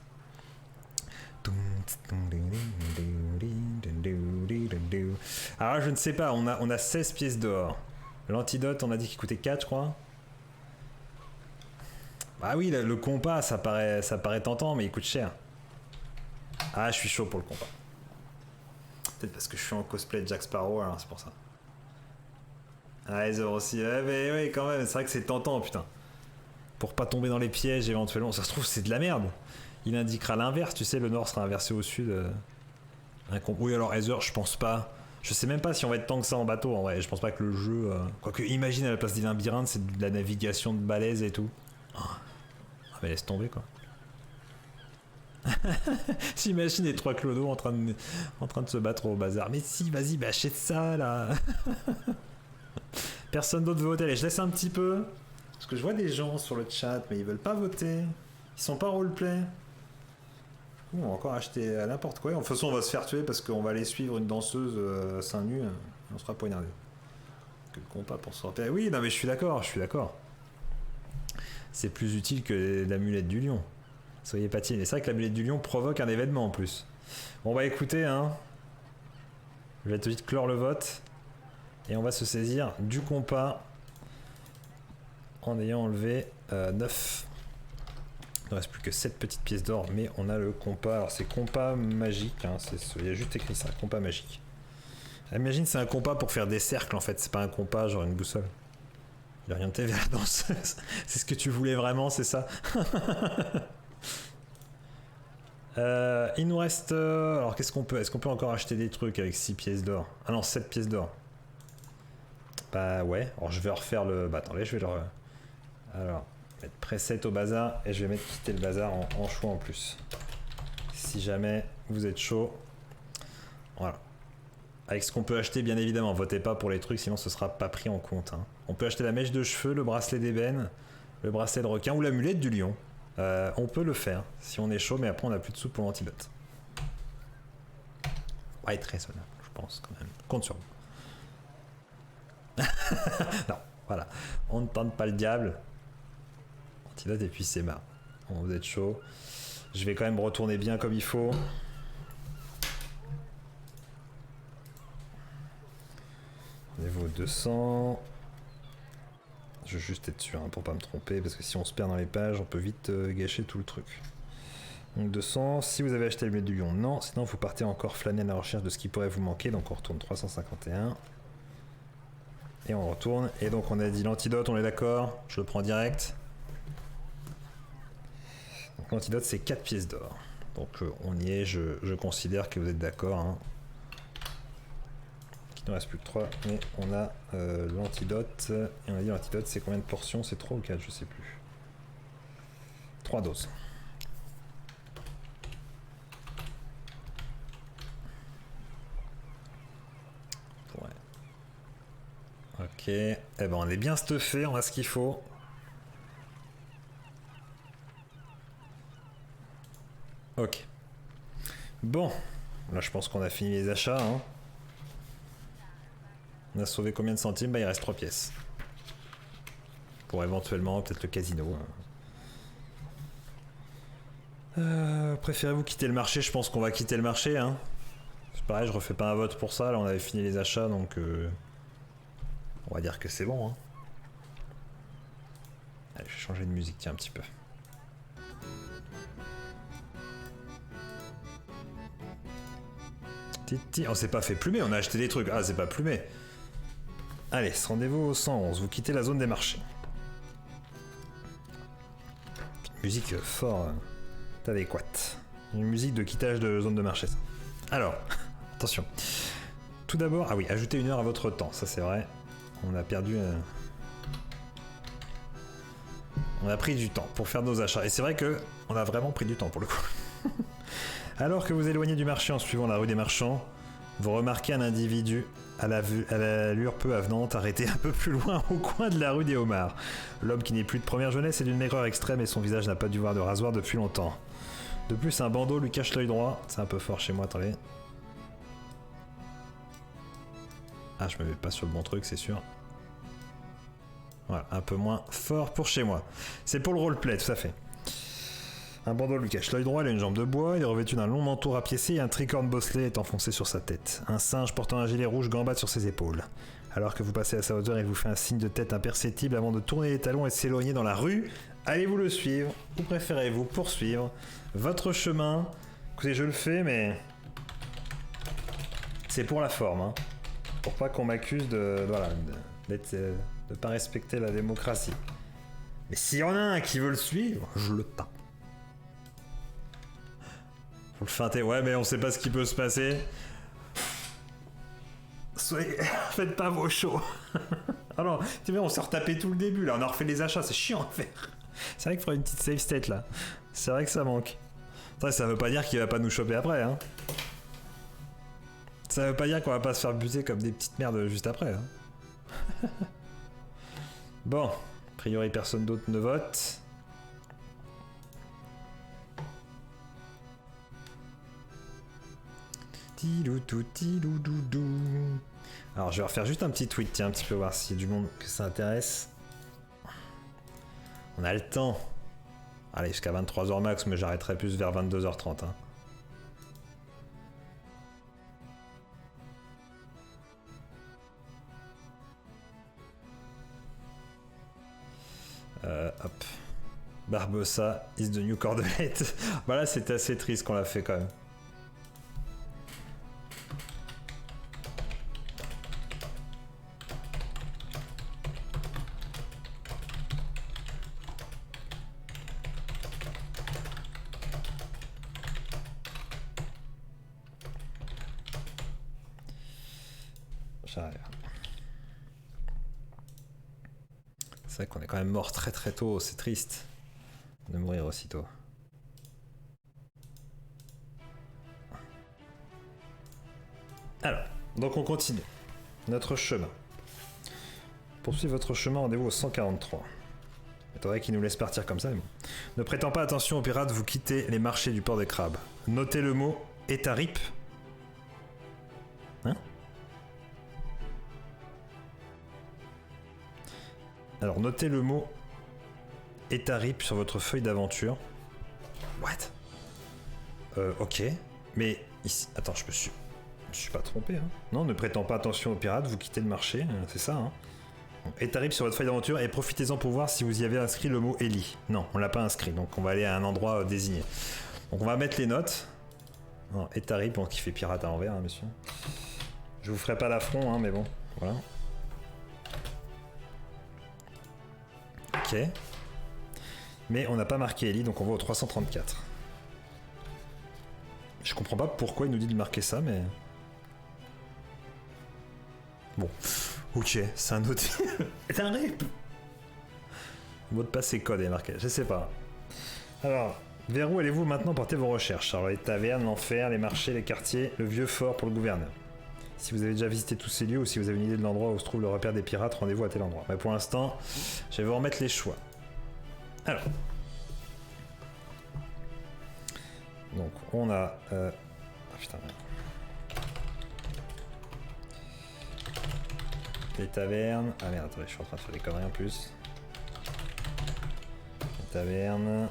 Alors je ne sais pas, on a 16 pièces d'or. L'antidote, on a dit qu'il coûtait 4, je crois. Bah oui, le compas, ça paraît tentant, mais il coûte cher. Ah, je suis chaud pour le compas. Peut-être parce que je suis en cosplay de Jack Sparrow, alors c'est pour ça. Ah, Heather aussi. Mais oui, quand même, c'est vrai que c'est tentant, putain. pour pas tomber dans les pièges éventuellement. Ça se trouve, c'est de la merde. Il indiquera l'inverse, tu sais, le nord sera inversé au sud. Oui, alors Heather, je pense pas. Je sais même pas si on va être tant que ça en bateau, en vrai. Je pense pas que le jeu. Quoique, imagine à la place des labyrinthes, c'est de la navigation de balèze et tout. Ah, mais laisse tomber, quoi. J'imagine les trois clodos en train de se battre au bazar. Mais si, vas-y, bah achète ça, là. Personne d'autre veut voter. Allez, je laisse un petit peu. Parce que je vois des gens sur le chat, mais ils veulent pas voter. Ils sont pas roleplay. On va encore acheter à n'importe quoi. De toute façon, on va se faire tuer parce qu'on va aller suivre une danseuse seins nus. Et on sera poignardé. Que le compas pour sortir. Oui, non, mais je suis d'accord, C'est plus utile que l'amulette du lion. Soyez pas timide. C'est vrai que l'amulette du lion provoque un événement en plus. Bon, bah écoutez, hein. Je vais tout de suite clore le vote. Et on va se saisir du compas en ayant enlevé 9. Il ne reste plus que 7 petites pièces d'or, mais on a le compas. Alors c'est compas magique, hein, il y a juste écrit ça, compas magique. Imagine c'est un compas pour faire des cercles en fait, c'est pas un compas genre une boussole. Il orienté vers la danseuse. C'est ce que tu voulais vraiment, c'est ça. Il nous reste... alors qu'est-ce qu'on peut... Est-ce qu'on peut encore acheter des trucs avec 6 pièces d'or? Ah non, 7 pièces d'or. Bah ouais, alors je vais refaire le... Bah attendez, je vais le... Alors, mettre preset au bazar et je vais mettre quitter le bazar en choix en plus. Si jamais vous êtes chaud. Voilà. Avec ce qu'on peut acheter, bien évidemment, votez pas pour les trucs, sinon ce sera pas pris en compte. Hein. On peut acheter la mèche de cheveux, le bracelet d'ébène, le bracelet de requin ou l'amulette du lion. On peut le faire si on est chaud, mais après on a plus de sous pour l'antidote. Ouais, très solide, je pense quand même. Compte sur vous. Non, voilà. On ne tente pas le diable. Antidote et puis c'est marre. Bon, vous êtes chaud. Je vais quand même retourner bien comme il faut. Niveau 200. Je vais juste être sûr hein, pour pas me tromper, parce que si on se perd dans les pages, on peut vite gâcher tout le truc. Donc 200, si vous avez acheté le du lion, non, sinon vous partez encore flâner à la recherche de ce qui pourrait vous manquer, donc on retourne 351. Et on retourne, et donc on a dit l'antidote, on est d'accord, je le prends direct. Donc l'antidote c'est 4 pièces d'or. Donc on y est, je considère que vous êtes d'accord. Hein. Il ne reste plus que 3, mais on a l'antidote. Et on a dit l'antidote, c'est combien de portions? C'est 3 ou 4, je sais plus. 3 doses. Ouais. Ok. Eh ben, on est bien stuffé, on a ce qu'il faut. Ok. Bon. Là, je pense qu'on a fini les achats, hein. On a sauvé combien de centimes? Bah il reste 3 pièces. Pour éventuellement peut-être le casino. Préférez-vous quitter le marché? Je pense qu'on va quitter le marché. Hein. C'est pareil, je refais pas un vote pour ça. Là on avait fini les achats donc... on va dire que c'est bon. Hein. Allez, je vais changer de musique tiens un petit peu. On s'est pas fait plumer, on a acheté des trucs. Ah c'est pas plumé. Allez, rendez-vous au 111, vous quittez la zone des marchés. Une musique fort adéquate. Une musique de quittage de zone de marché, ça. Alors, attention. Tout d'abord, ah oui, ajoutez 1 heure à votre temps, ça c'est vrai. On a perdu... On a pris du temps pour faire nos achats. Et c'est vrai que on a vraiment pris du temps pour le coup. Alors que vous éloignez du marché en suivant la rue des marchands, vous remarquez un individu à l'allure peu avenante arrêté un peu plus loin au coin de la rue des Homards. L'homme qui n'est plus de première jeunesse est d'une maigreur extrême et son visage n'a pas dû voir de rasoir depuis longtemps. De plus, un bandeau lui cache l'œil droit. C'est un peu fort chez moi, attendez. Ah, je me mets pas sur le bon truc, c'est sûr. Voilà, un peu moins fort pour chez moi. C'est pour le roleplay, tout à fait. Un bandeau lui cache l'œil droit, il a une jambe de bois, il est revêtu d'un long manteau rapiécé et un tricorne bosselé est enfoncé sur sa tête. Un singe portant un gilet rouge gambade sur ses épaules. Alors que vous passez à sa hauteur, il vous fait un signe de tête imperceptible avant de tourner les talons et de s'éloigner dans la rue. Allez-vous le suivre ou préférez-vous poursuivre votre chemin? Écoutez, je le fais, mais... c'est pour la forme, hein. Pour pas qu'on m'accuse de... voilà, de pas respecter la démocratie. Mais s'il y en a un qui veut le suivre, je le tape. Faut le feinter. Ouais, mais on sait pas ce qui peut se passer. Faites pas vos shows. Alors, tu vois, on s'est retapé tout le début là. On a refait les achats, c'est chiant à faire. C'est vrai qu'il faudrait une petite save state là. C'est vrai que ça manque. Après, ça veut pas dire qu'il va pas nous choper après, hein. Ça veut pas dire qu'on va pas se faire buter comme des petites merdes juste après, hein. Bon, a priori personne d'autre ne vote. Alors je vais refaire juste un petit tweet, tiens, un petit peu voir s'il y a du monde que ça intéresse. On a le temps. Allez, jusqu'à 23h max, mais j'arrêterai plus vers 22h30. Hein. Hop. Barbossa is the new cordelette. Voilà, c'était assez triste qu'on l'a fait quand même. J'arrive. C'est vrai qu'on est quand même mort très très tôt, c'est triste de mourir aussitôt. Alors, donc on continue. Notre chemin. Poursuivez votre chemin, rendez-vous au 143. Faudrait qu'il nous laisse partir comme ça, mais bon. Ne prêtant pas attention aux pirates, vous quittez les marchés du port des crabes. Notez le mot Etarip. Hein? Alors, notez le mot Etarip sur votre feuille d'aventure. What? Ok. Mais ici... Attends, je me suis pas trompé, hein. Non, ne prêtant pas attention aux pirates, vous quittez le marché, c'est ça, hein. Etarip sur votre feuille d'aventure et profitez-en pour voir si vous y avez inscrit le mot Eli. Non, on l'a pas inscrit, donc on va aller à un endroit désigné. Donc on va mettre les notes. Etarip, bon, qui fait pirate à l'envers, hein, monsieur. Je vous ferai pas l'affront, hein, mais bon, voilà. Ok. Mais on n'a pas marqué Eli, donc on va au 334. Je comprends pas pourquoi il nous dit de marquer ça, mais... Bon. Ok, c'est un autre... C'est un rip. Mot de passe et code est marqué, je sais pas. Alors, vers où allez-vous maintenant porter vos recherches? Alors les tavernes, l'enfer, les marchés, les quartiers, le vieux fort pour le gouverneur. Si vous avez déjà visité tous ces lieux ou si vous avez une idée de l'endroit où se trouve le repère des pirates, rendez-vous à tel endroit. Mais pour l'instant, je vais vous remettre les choix. Alors. Donc, on a... Ah putain, merde. Les tavernes... Ah merde, attendez, je suis en train de faire des conneries en plus. Les tavernes...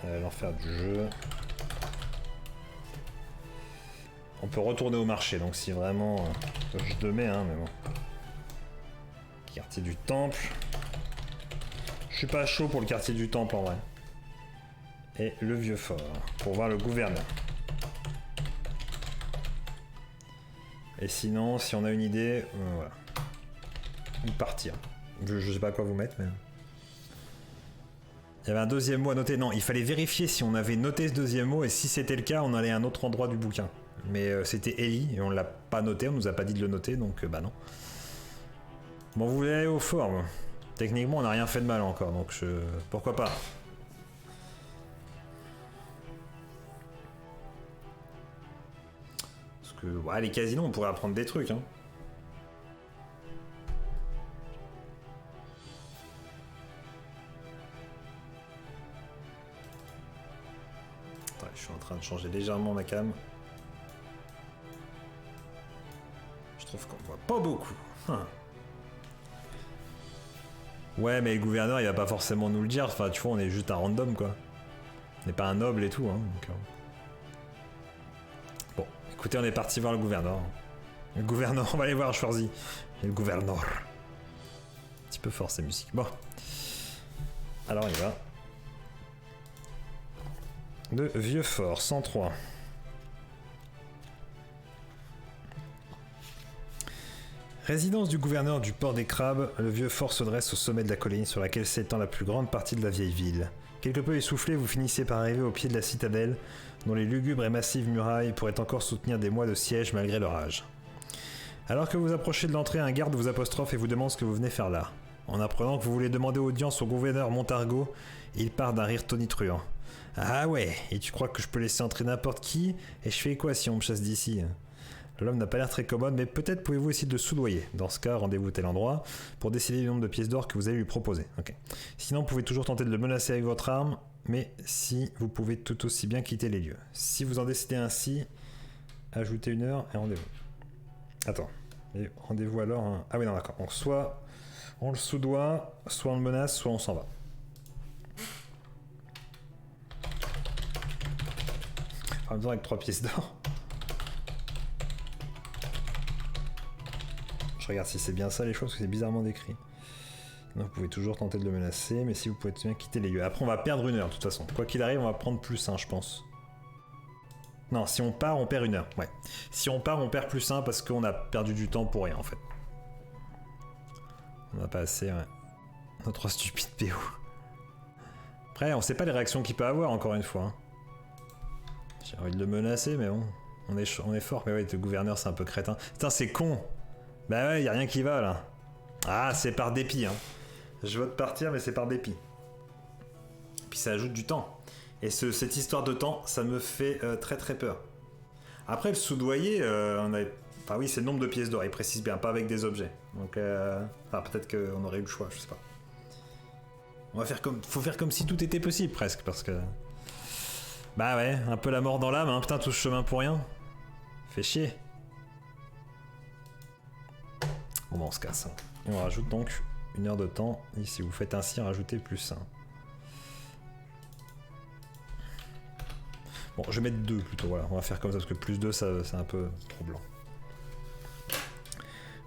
l'enfer du jeu... On peut retourner au marché, donc si vraiment... je te mets, hein, mais bon. Quartier du temple... Je suis pas chaud pour le quartier du temple en vrai. Et le vieux fort, pour voir le gouverneur. Et sinon, si on a une idée, voilà. Ou partir. Je sais pas quoi vous mettre, mais... Il y avait un deuxième mot à noter. Non, il fallait vérifier si on avait noté ce deuxième mot, et si c'était le cas, on allait à un autre endroit du bouquin. Mais c'était Eli, et on l'a pas noté, on nous a pas dit de le noter, donc bah non. Bon, vous voulez aller au fort, bon. Techniquement, on n'a rien fait de mal encore, donc pourquoi pas. Parce que, ouais, les casinos, on pourrait apprendre des trucs, hein. Attends, je suis en train de changer légèrement ma cam. Je trouve qu'on voit pas beaucoup. Ouais, mais le gouverneur, il va pas forcément nous le dire. Enfin, tu vois, on est juste un random, quoi. On n'est pas un noble et tout, hein. Donc, Bon, écoutez, on est parti voir le gouverneur. Le gouverneur, on va aller voir Schwarzy. Et le gouverneur. Un petit peu fort, ces musiques. Bon. Alors, on y va. Le vieux fort, 103. Résidence du gouverneur du port des Crabes, le vieux fort se dresse au sommet de la colline sur laquelle s'étend la plus grande partie de la vieille ville. Quelque peu essoufflé, vous finissez par arriver au pied de la citadelle, dont les lugubres et massives murailles pourraient encore soutenir des mois de siège malgré l'orage. Alors que vous approchez de l'entrée, un garde vous apostrophe et vous demande ce que vous venez faire là. En apprenant que vous voulez demander audience au gouverneur Montargot, il part d'un rire tonitruant. « Ah ouais, et tu crois que je peux laisser entrer n'importe qui? Et je fais quoi si on me chasse d'ici ?» L'homme n'a pas l'air très commode, mais peut-être pouvez-vous essayer de le soudoyer. Dans ce cas, rendez-vous à tel endroit pour décider du nombre de pièces d'or que vous allez lui proposer. Okay. Sinon, vous pouvez toujours tenter de le menacer avec votre arme, mais si vous pouvez tout aussi bien quitter les lieux. Si vous en décidez ainsi, ajoutez 1 heure et rendez-vous. Attends, et rendez-vous alors... Ah oui, non, d'accord. Donc soit on le soudoie, soit on le menace, soit on s'en va. En même temps, avec 3 pièces d'or... Je regarde si c'est bien ça les choses, parce que c'est bizarrement décrit. Donc vous pouvez toujours tenter de le menacer, mais si vous pouvez bien quitter les lieux. Après on va perdre 1 heure de toute façon. Quoi qu'il arrive, on va prendre +1 je pense. Non, si on part, on perd 1 heure. Ouais. Si on part, on perd +1 parce qu'on a perdu du temps pour rien en fait. On a pas assez, ouais. Notre stupide PO. Après, on sait pas les réactions qu'il peut avoir encore une fois. Hein. J'ai envie de le menacer, mais bon. On est fort, mais ouais, le gouverneur c'est un peu crétin. Putain, c'est con! Bah ouais, y a rien qui va là. Ah, c'est par dépit, hein. Je vote partir, mais c'est par dépit. Puis ça ajoute du temps. Et cette histoire de temps, ça me fait très très peur. Après, le soudoyer, on a... Enfin oui, c'est le nombre de pièces d'or, il précise bien, pas avec des objets. Donc, enfin, peut-être qu'on aurait eu le choix, je sais pas. On va faire comme... Faut faire comme si tout était possible, presque, parce que... Bah ouais, un peu la mort dans l'âme, hein. Putain, tout ce chemin pour rien. Fait chier. Bon, on se casse. Et on rajoute donc 1 heure de temps. Et si vous faites ainsi, rajoutez +1. Bon, je vais mettre 2 plutôt. Voilà, on va faire comme ça parce que +2, c'est un peu trop blanc.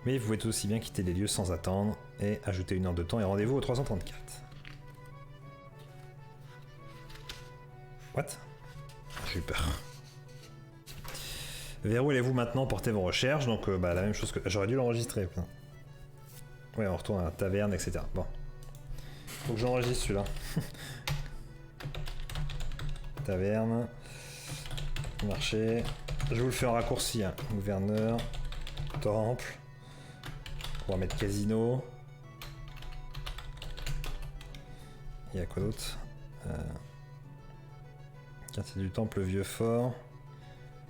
Mais vous pouvez aussi bien quitter les lieux sans attendre et ajouter 1 heure de temps et rendez-vous au 334. What? J'ai eu peur. Vers où allez-vous maintenant porter vos recherches? Donc bah, la même chose que... J'aurais dû l'enregistrer. Putain. Ouais, on retourne à la taverne, etc. Bon. Faut que j'enregistre celui-là. Taverne. Marché. Je vous le fais en raccourci. Hein. Gouverneur. Temple. On va mettre casino. Il y a quoi d'autre? Quartier du temple, vieux fort.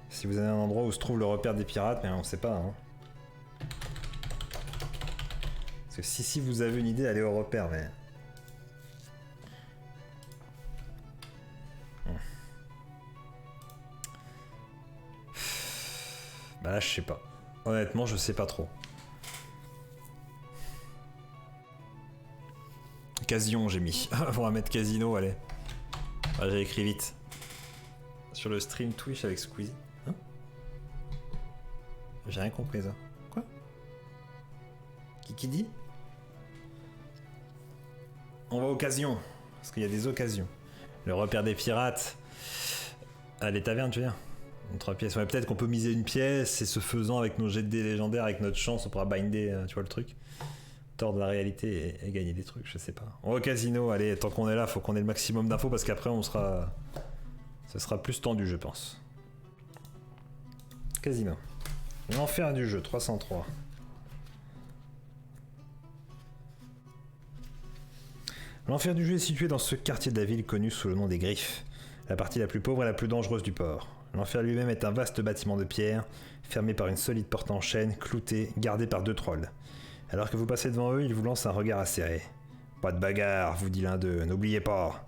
Si vous avez un endroit où se trouve le repère des pirates, mais on sait pas. Hein. Parce que si vous avez une idée, allez au repère, mais... Bah là, je sais pas. Honnêtement, je sais pas trop. Casion, j'ai mis. On va mettre casino, allez. Ah, j'ai écrit vite. Sur le stream Twitch avec Squeezie. Hein? J'ai rien compris, ça. Quoi? Qui dit? On va aux occasions. Parce qu'il y a des occasions. Le repère des pirates. Ah, les tavernes, tu veux dire? 3 pièces. Ouais, peut-être qu'on peut miser 1 pièce et ce faisant, avec nos jets de dés légendaires, avec notre chance, on pourra binder, tu vois le truc. Tordre la réalité et gagner des trucs, je sais pas. On va au casino, allez, tant qu'on est là, faut qu'on ait le maximum d'infos parce qu'après on sera... Ce sera plus tendu, je pense. Casino. L'enfer du jeu, 303. L'enfer du jeu est situé dans ce quartier de la ville connu sous le nom des Griffes, la partie la plus pauvre et la plus dangereuse du port. L'enfer lui-même est un vaste bâtiment de pierre, fermé par une solide porte en chêne, cloutée, gardée par 2 trolls. Alors que vous passez devant eux, ils vous lancent un regard acéré. « Pas de bagarre, vous dit l'un d'eux, n'oubliez pas !»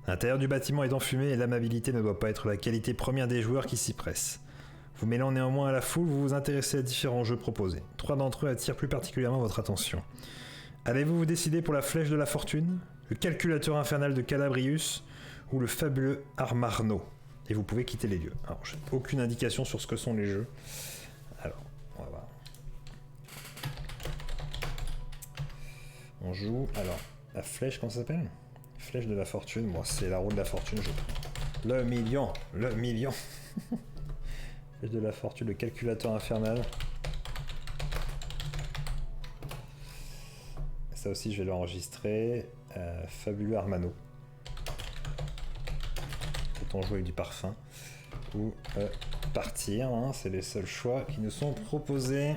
L'intérieur du bâtiment est enfumé et l'amabilité ne doit pas être la qualité première des joueurs qui s'y pressent. Vous mêlant néanmoins à la foule, vous vous intéressez à différents jeux proposés. 3 d'entre eux attirent plus particulièrement votre attention. Allez-vous vous décider pour la flèche de la fortune, le calculateur infernal de Calabrius ou le fabuleux Armarno? Et vous pouvez quitter les lieux. Alors, j'ai aucune indication sur ce que sont les jeux. Alors, on va voir. On joue, alors, la flèche, comment ça s'appelle? Flèche de la fortune, moi c'est la roue de la fortune, je prends. Le million. Flèche de la fortune, le calculateur infernal. Ça aussi, je vais l'enregistrer. Fabuleux Armano. Peut-on jouer avec du parfum ou partir, hein, c'est les seuls choix qui nous sont proposés.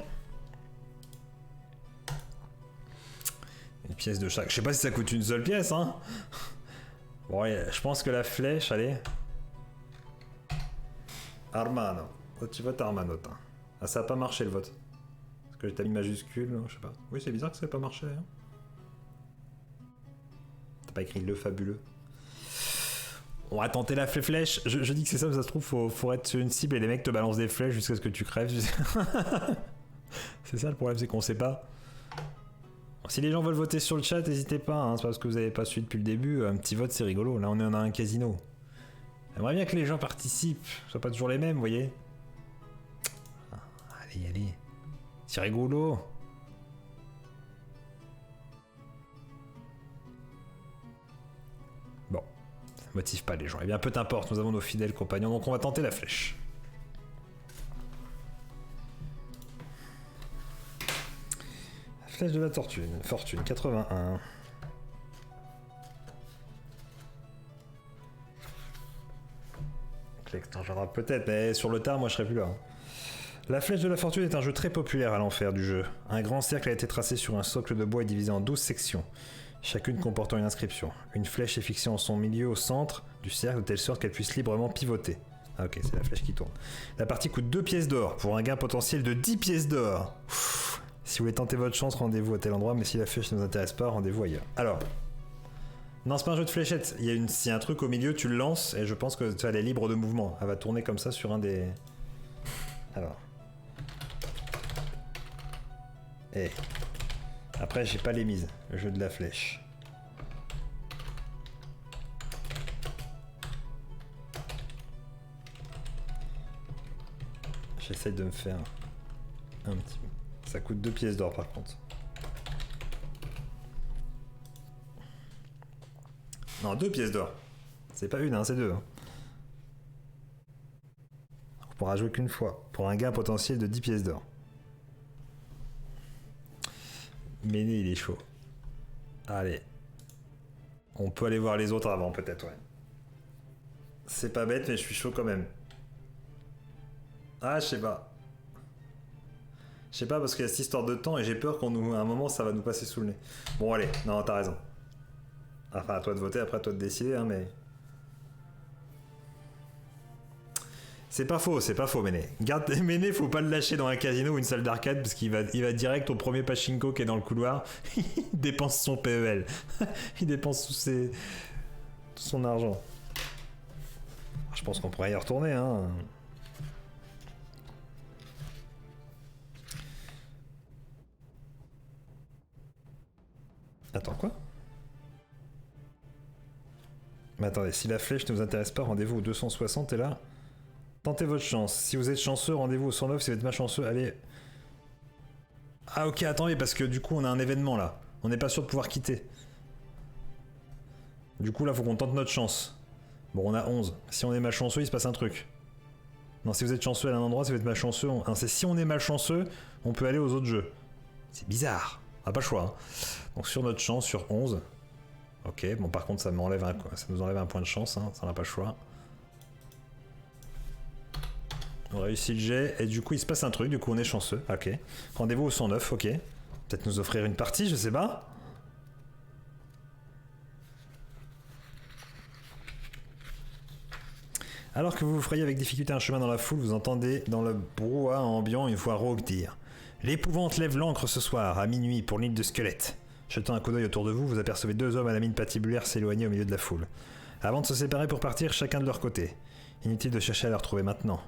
Une pièce de chaque. Je sais pas si ça coûte une seule pièce, hein. Bon, allez, je pense que la flèche, allez. Armano. Oh, tu votes Armano, t'as. Ah, ça a pas marché le vote. Parce que t'as mis majuscule, je sais pas. Oui, c'est bizarre que ça ait pas marché. Hein. T'as pas écrit le fabuleux. On va tenter la flèche. Je dis que c'est ça, mais ça se trouve, faut être sur une cible et les mecs te balancent des flèches jusqu'à ce que tu crèves. C'est ça le problème, c'est qu'on sait pas. Si les gens veulent voter sur le chat, n'hésitez pas, hein, c'est parce que vous n'avez pas suivi depuis le début, un petit vote c'est rigolo, là on est en un casino. J'aimerais bien que les gens participent, ce soit pas toujours les mêmes, vous voyez. Allez, allez, c'est rigolo. Bon, ça motive pas les gens, eh bien peu importe, nous avons nos fidèles compagnons, donc on va tenter la flèche. Flèche de la fortune, 81. Clex t'en reviendra peut-être, mais sur le tard, moi je serai plus là. La flèche de la fortune est un jeu très populaire à l'enfer du jeu. Un grand cercle a été tracé sur un socle de bois et divisé en 12 sections, chacune comportant une inscription. Une flèche est fixée en son milieu au centre du cercle de telle sorte qu'elle puisse librement pivoter. Ah ok, c'est la flèche qui tourne. La partie coûte 2 pièces d'or pour un gain potentiel de 10 pièces d'or. Si vous voulez tenter votre chance, rendez-vous à tel endroit, mais si la flèche ne vous intéresse pas, rendez-vous ailleurs. Alors, non, c'est pas un jeu de fléchettes. Il y a un truc au milieu, tu le lances, et je pense que elle est libre de mouvement. Elle va tourner comme ça sur un des... Alors. Et après, j'ai pas les mises. Le jeu de la flèche. J'essaye de me faire un petit peu. Ça coûte 2 pièces d'or par contre. Non, 2 pièces d'or. C'est pas une, hein, c'est 2. Hein. On pourra jouer qu'une fois, pour un gain potentiel de 10 pièces d'or. Méné, il est chaud. Allez. On peut aller voir les autres avant, peut-être, ouais. C'est pas bête, mais je suis chaud quand même. Ah, je sais pas. Je sais pas parce qu'il y a cette histoire de temps et j'ai peur qu'à un moment ça va nous passer sous le nez. Bon allez, non t'as raison. Enfin à toi de voter, après à toi de décider hein mais... C'est pas faux Méné. Garde Méné, faut pas le lâcher dans un casino ou une salle d'arcade parce qu'il va direct au premier pachinko qui est dans le couloir. Il dépense son PEL. Il dépense tout son argent. Je pense qu'on pourrait y retourner hein. Attends, quoi? Mais attendez, si la flèche ne vous intéresse pas, rendez-vous au 260 et là, tentez votre chance. Si vous êtes chanceux, rendez-vous au 109. Si vous êtes malchanceux, allez... Ah ok, attendez, parce que du coup, on a un événement là. On n'est pas sûr de pouvoir quitter. Du coup, là, faut qu'on tente notre chance. Bon, on a 11. Si on est malchanceux, il se passe un truc. Non, si vous êtes chanceux à un endroit, si vous êtes malchanceux... Non, c'est si on est malchanceux, on peut aller aux autres jeux. C'est bizarre. On n'a pas le choix. Hein. Donc sur notre chance, sur 11. Ok, bon par contre ça nous enlève un point de chance, hein, ça n'a pas le choix. On réussit le jet, et du coup il se passe un truc, du coup on est chanceux. Ok. Rendez-vous au 109, ok. Peut-être nous offrir une partie, je sais pas. Alors que vous vous frayez avec difficulté un chemin dans la foule, vous entendez dans le brouhaha ambiant une voix rauque dire « L'épouvante lève l'ancre ce soir, à minuit, pour l'île de Squelette. » Jetant un coup d'œil autour de vous, vous apercevez 2 hommes à la mine patibulaire s'éloigner au milieu de la foule. Avant de se séparer pour partir, chacun de leur côté. Inutile de chercher à les retrouver maintenant.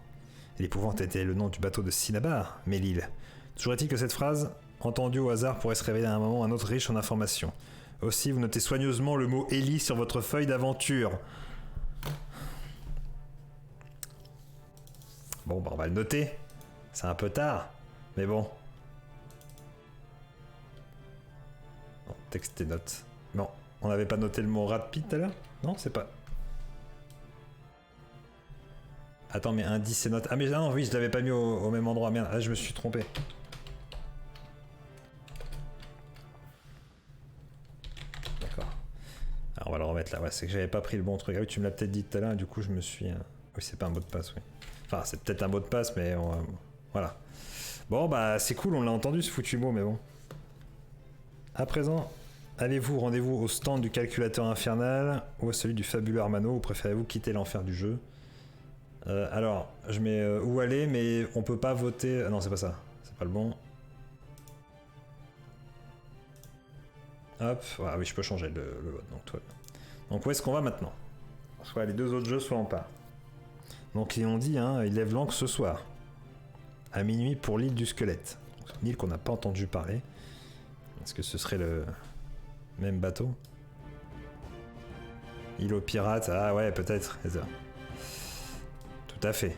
L'épouvante était le nom du bateau de Cinnabar, mais l'île. Toujours est-il que cette phrase, entendue au hasard, pourrait se révéler à un moment ou à un autre riche en informations. Aussi, vous notez soigneusement le mot Ellie sur votre feuille d'aventure. Bon, bah on va le noter. C'est un peu tard, mais bon. Bon, texte tes notes. Non, on n'avait pas noté le mot rapide tout à l'heure? Non, c'est pas... Attends, mais indice et note... Ah mais non, oui, je l'avais pas mis au même endroit. Merde, là je me suis trompé. mettre là. Ouais, c'est que j'avais pas pris le bon truc. Ah oui, tu me l'as peut-être dit tout à l'heure, et du coup, je me suis. Oui, c'est pas un mot de passe, oui. Enfin, c'est peut-être un mot de passe, mais voilà. Bon, bah, c'est cool, on l'a entendu ce foutu mot, mais bon. À présent, allez-vous rendez-vous au stand du calculateur infernal ou à celui du fabuleux Armano, ou préférez-vous quitter l'enfer du jeu? Alors, je mets où aller, mais on peut pas voter. Ah non, c'est pas ça. C'est pas le bon. Hop, ah oui, je peux changer le vote, donc toi. Donc où est-ce qu'on va maintenant? Soit les deux autres jeux, soit on part. Donc ils ont dit, hein, ils lèvent l'ancre ce soir. À minuit pour l'île du squelette. Une île qu'on n'a pas entendu parler. Est-ce que ce serait le même bateau? Île aux pirates, ah ouais, peut-être. Tout à fait.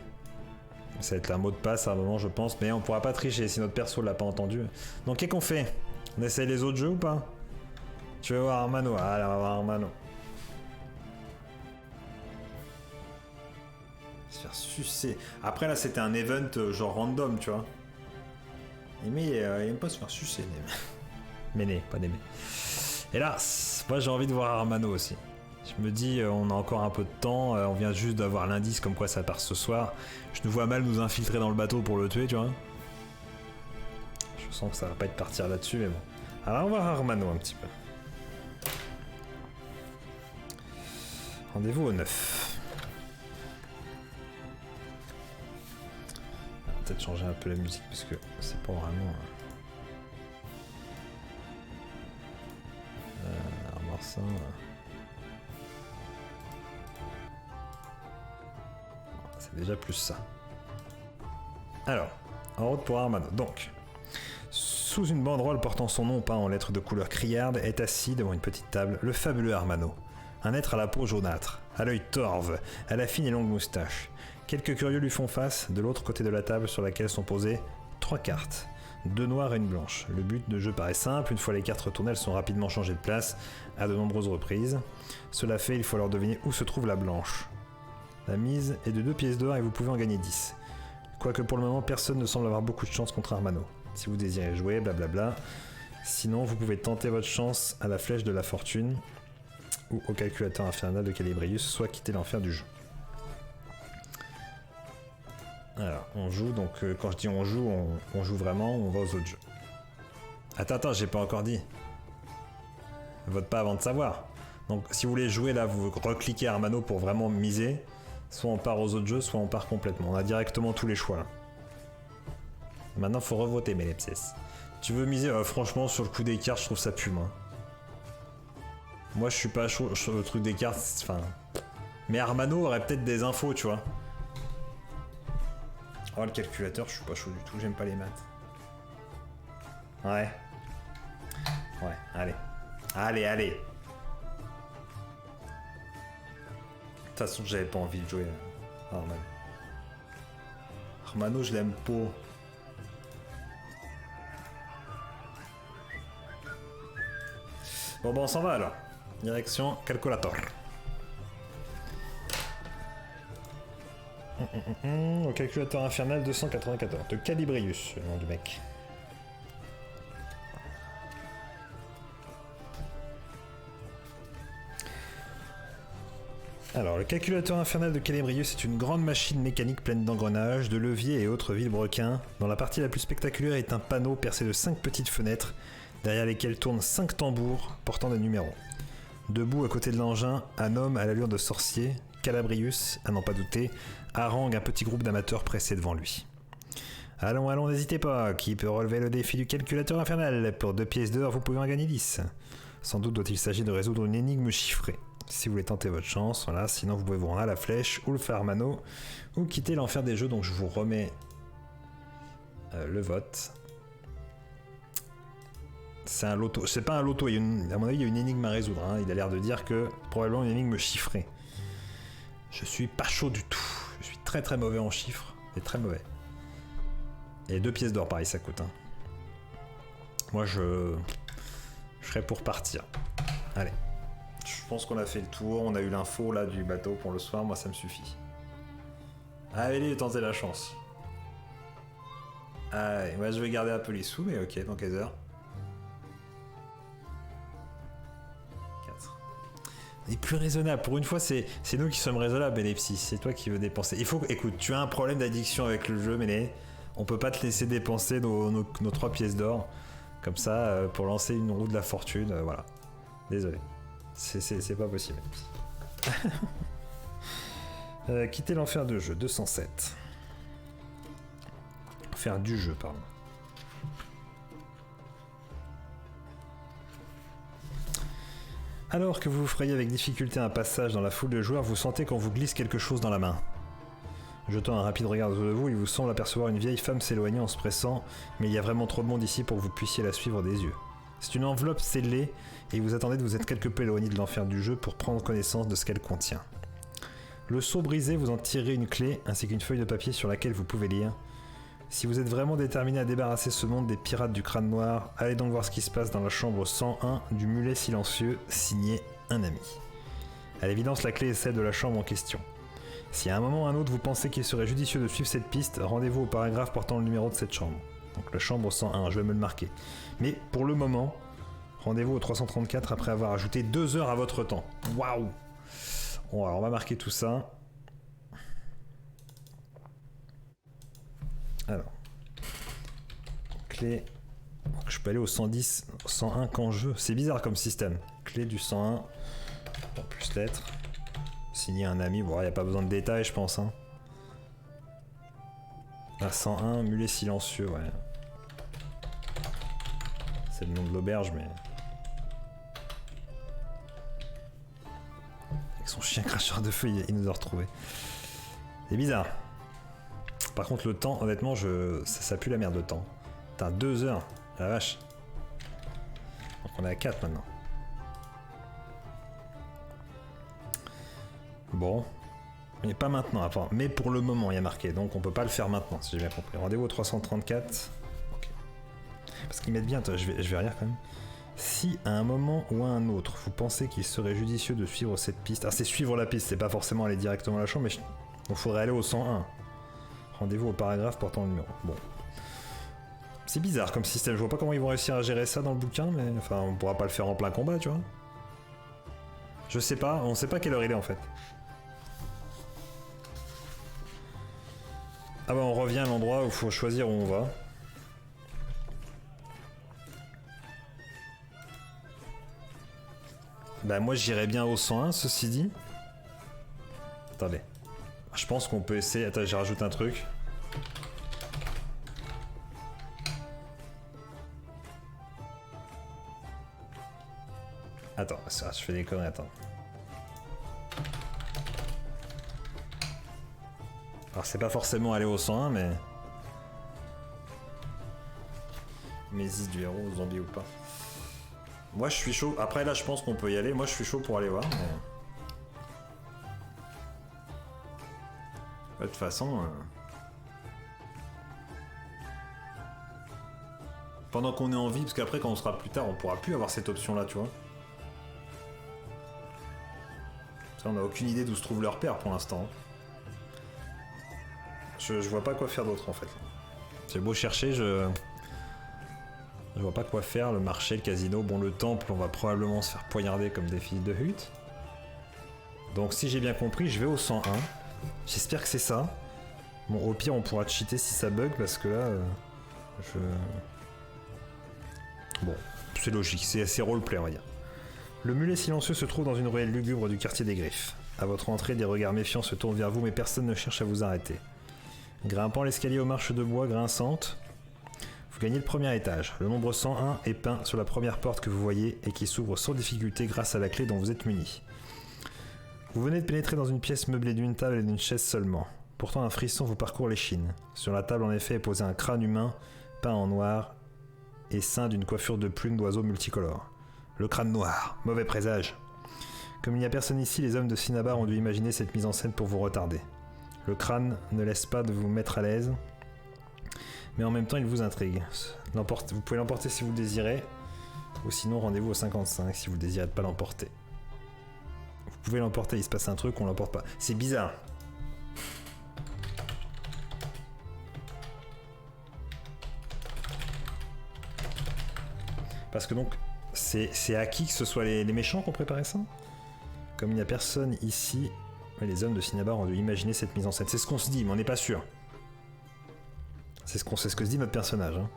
Ça va être un mot de passe à un moment, je pense, mais on pourra pas tricher si notre perso l'a pas entendu. Donc qu'est-ce qu'on fait? On essaye les autres jeux ou pas? Tu veux voir Armano? Ah, là, on va voir Armano. Se faire sucer. Après, là, c'était un event genre random, tu vois. Mais il aime pas se faire sucer, Méné, pas d'aimer. Et là, moi, j'ai envie de voir Armano aussi. Je me dis, on a encore un peu de temps, on vient juste d'avoir l'indice comme quoi ça part ce soir. Je nous vois mal nous infiltrer dans le bateau pour le tuer, tu vois. Je sens que ça va pas être partir là-dessus, mais bon. Alors, on va voir Armano un petit peu. Rendez-vous au 9. On va peut-être changer un peu la musique parce que c'est pas vraiment. Alors ça. C'est déjà plus ça. Alors, en route pour Armano. Donc, sous une banderole portant son nom peint en lettres de couleur criarde, est assis devant une petite table le fabuleux Armano. Un être à la peau jaunâtre, à l'œil torve, à la fine et longue moustache. Quelques curieux lui font face, de l'autre côté de la table sur laquelle sont posées 3 cartes. 2 noires et une blanche. Le but de jeu paraît simple, une fois les cartes retournées, elles sont rapidement changées de place, à de nombreuses reprises. Cela fait, il faut alors deviner où se trouve la blanche. La mise est de 2 pièces d'or et vous pouvez en gagner 10. Quoique pour le moment, personne ne semble avoir beaucoup de chance contre Armano. Si vous désirez jouer, blablabla. Sinon, vous pouvez tenter votre chance à la flèche de la fortune ou au calculateur infernal de Calibrius, soit quitter l'enfer du jeu. Alors, on joue, donc quand je dis on joue vraiment, on va aux autres jeux. Attends, j'ai pas encore dit. Vote pas avant de savoir. Donc, si vous voulez jouer là, vous recliquez Armano pour vraiment miser. Soit on part aux autres jeux, soit on part complètement. On a directement tous les choix là. Maintenant, faut revoter, Mélepsès. Tu veux miser? Franchement, sur le coup des cartes, je trouve ça pue, moi. Moi, je suis pas chaud sur le truc des cartes, enfin... Mais Armano aurait peut-être des infos, tu vois. Oh, le calculateur, je suis pas chaud du tout, j'aime pas les maths. Ouais. Ouais, allez. Allez. De toute façon, j'avais pas envie de jouer à Armano. Armano, je l'aime pas. Bon, on s'en va alors. Direction calculator. Au calculateur infernal 294 de Calibrius, le nom du mec. Alors, le calculateur infernal de Calibrius est une grande machine mécanique pleine d'engrenages, de leviers et autres vilebrequins, dont la partie la plus spectaculaire est un panneau percé de 5 petites fenêtres, derrière lesquelles tournent 5 tambours portant des numéros. Debout à côté de l'engin, un homme à l'allure de sorcier, Calabrius, à n'en pas douter, harangue un petit groupe d'amateurs pressés devant lui. Allons, n'hésitez pas, qui peut relever le défi du calculateur infernal? Pour 2 pièces d'or, vous pouvez en gagner 10. Sans doute doit-il s'agir de résoudre une énigme chiffrée. Si vous voulez tenter votre chance, voilà, sinon vous pouvez vous rendre à la flèche ou le faire Armano, ou quitter l'enfer des jeux, donc je vous remets le vote. C'est un loto, c'est pas un loto, à mon avis il y a une énigme à résoudre, hein. Il a l'air de dire que probablement une énigme chiffrée. Je suis pas chaud du tout, je suis très très mauvais en chiffres, et très mauvais. Et 2 pièces d'or pareil ça coûte, hein. Moi je serais pour partir. Allez. Je pense qu'on a fait le tour, on a eu l'info là du bateau pour le soir, moi ça me suffit. Allez, tentez la chance. Allez, moi je vais garder un peu les sous, mais ok, dans 15 heures. 4. Et plus raisonnable. Pour une fois, c'est nous qui sommes raisonnables, Méné-Psy. C'est toi qui veux dépenser. Il faut... Écoute, tu as un problème d'addiction avec le jeu, Méné. On peut pas te laisser dépenser nos 3 pièces d'or. Comme ça, pour lancer une roue de la fortune. Voilà. Désolé. C'est pas possible. Quitter l'enfer de jeu, 207. Enfer du jeu, pardon. Alors que vous vous frayez avec difficulté un passage dans la foule de joueurs, vous sentez qu'on vous glisse quelque chose dans la main. Jetant un rapide regard autour de vous, il vous semble apercevoir une vieille femme s'éloigner en se pressant, mais il y a vraiment trop de monde ici pour que vous puissiez la suivre des yeux. C'est une enveloppe scellée, et vous attendez de vous être quelque peu éloigné de l'enfer du jeu pour prendre connaissance de ce qu'elle contient. Le seau brisé, vous en tirez une clé, ainsi qu'une feuille de papier sur laquelle vous pouvez lire. Si vous êtes vraiment déterminé à débarrasser ce monde des pirates du crâne noir, allez donc voir ce qui se passe dans la chambre 101 du mulet silencieux, signé un ami. À l'évidence, la clé est celle de la chambre en question. Si à un moment ou à un autre vous pensez qu'il serait judicieux de suivre cette piste, rendez-vous au paragraphe portant le numéro de cette chambre. Donc la chambre 101, je vais me le marquer. Mais pour le moment, rendez-vous au 334 après avoir ajouté 2 heures à votre temps. Waouh! Bon, alors on va marquer tout ça. Alors, clé. Donc je peux aller au 110, 101 quand je veux. C'est bizarre comme système. Clé du 101, plus lettres. Signé un ami. Bon, il n'y a pas besoin de détails, je pense. Hein. Ah, 101, mulet silencieux, ouais. C'est le nom de l'auberge, mais. Avec son chien cracheur de feu, il nous a retrouvés. C'est bizarre. Par contre, le temps, honnêtement, ça pue la merde, le temps. T'as 2 heures, la vache. Donc on est à 4 maintenant. Bon. Mais pas maintenant, enfin. Mais pour le moment, il y a marqué. Donc on peut pas le faire maintenant, si j'ai bien compris. Rendez-vous au 334. Okay. Parce qu'ils mettent bien, attends, je vais relire quand même. Si à un moment ou à un autre, vous pensez qu'il serait judicieux de suivre cette piste. Ah, c'est suivre la piste, c'est pas forcément aller directement à la chambre, mais il faudrait aller au 101. Rendez-vous au paragraphe portant le numéro. Bon. C'est bizarre comme système, je vois pas comment ils vont réussir à gérer ça dans le bouquin, mais enfin on pourra pas le faire en plein combat, tu vois. Je sais pas, on sait pas quelle heure il est en fait. Ah bah on revient à l'endroit où il faut choisir où on va. Bah moi j'irais bien au 101, ceci dit. Attendez. Je pense qu'on peut essayer... Attends, j'ai rajouté un truc. Attends, ça, je fais des conneries, attends. Alors c'est pas forcément aller au 101, mais... Mésis du héros, zombie ou pas. Moi je suis chaud. Après là je pense qu'on peut y aller. Moi je suis chaud pour aller voir, mais... De toute façon... Pendant qu'on est en vie, parce qu'après quand on sera plus tard, on pourra plus avoir cette option là, tu vois. Ça, on n'a aucune idée d'où se trouve leur père pour l'instant. Je vois pas quoi faire d'autre en fait. J'ai beau chercher, je vois pas quoi faire, le marché, le casino, bon le temple, on va probablement se faire poignarder comme des fils de hutte. Donc si j'ai bien compris, je vais au 101. J'espère que c'est ça. Bon, au pire, on pourra cheater si ça bug, parce que là, Bon, c'est logique, c'est assez roleplay, on va dire. Le mulet silencieux se trouve dans une ruelle lugubre du quartier des Griffes. À votre entrée, des regards méfiants se tournent vers vous, mais personne ne cherche à vous arrêter. Grimpant l'escalier aux marches de bois grinçantes, vous gagnez le premier étage. Le nombre 101 est peint sur la première porte que vous voyez et qui s'ouvre sans difficulté grâce à la clé dont vous êtes muni. Vous venez de pénétrer dans une pièce meublée d'une table et d'une chaise seulement. Pourtant, un frisson vous parcourt l'échine. Sur la table, en effet, est posé un crâne humain, peint en noir, et ceint d'une coiffure de plumes d'oiseaux multicolores. Le crâne noir, mauvais présage. Comme il n'y a personne ici, les hommes de Cinnabar ont dû imaginer cette mise en scène pour vous retarder. Le crâne ne laisse pas de vous mettre à l'aise, mais en même temps, il vous intrigue. Vous pouvez l'emporter si vous le désirez, ou sinon, rendez-vous au 55 si vous ne désirez pas l'emporter. Vous pouvez l'emporter, il se passe un truc, on l'emporte pas. C'est bizarre. Parce que donc, c'est acquis que ce soit les méchants qui ont préparé ça? Comme il n'y a personne ici, les hommes de Cinnabar ont dû imaginer cette mise en scène. C'est ce qu'on se dit, mais on n'est pas sûr. C'est ce que se dit notre personnage. Hein.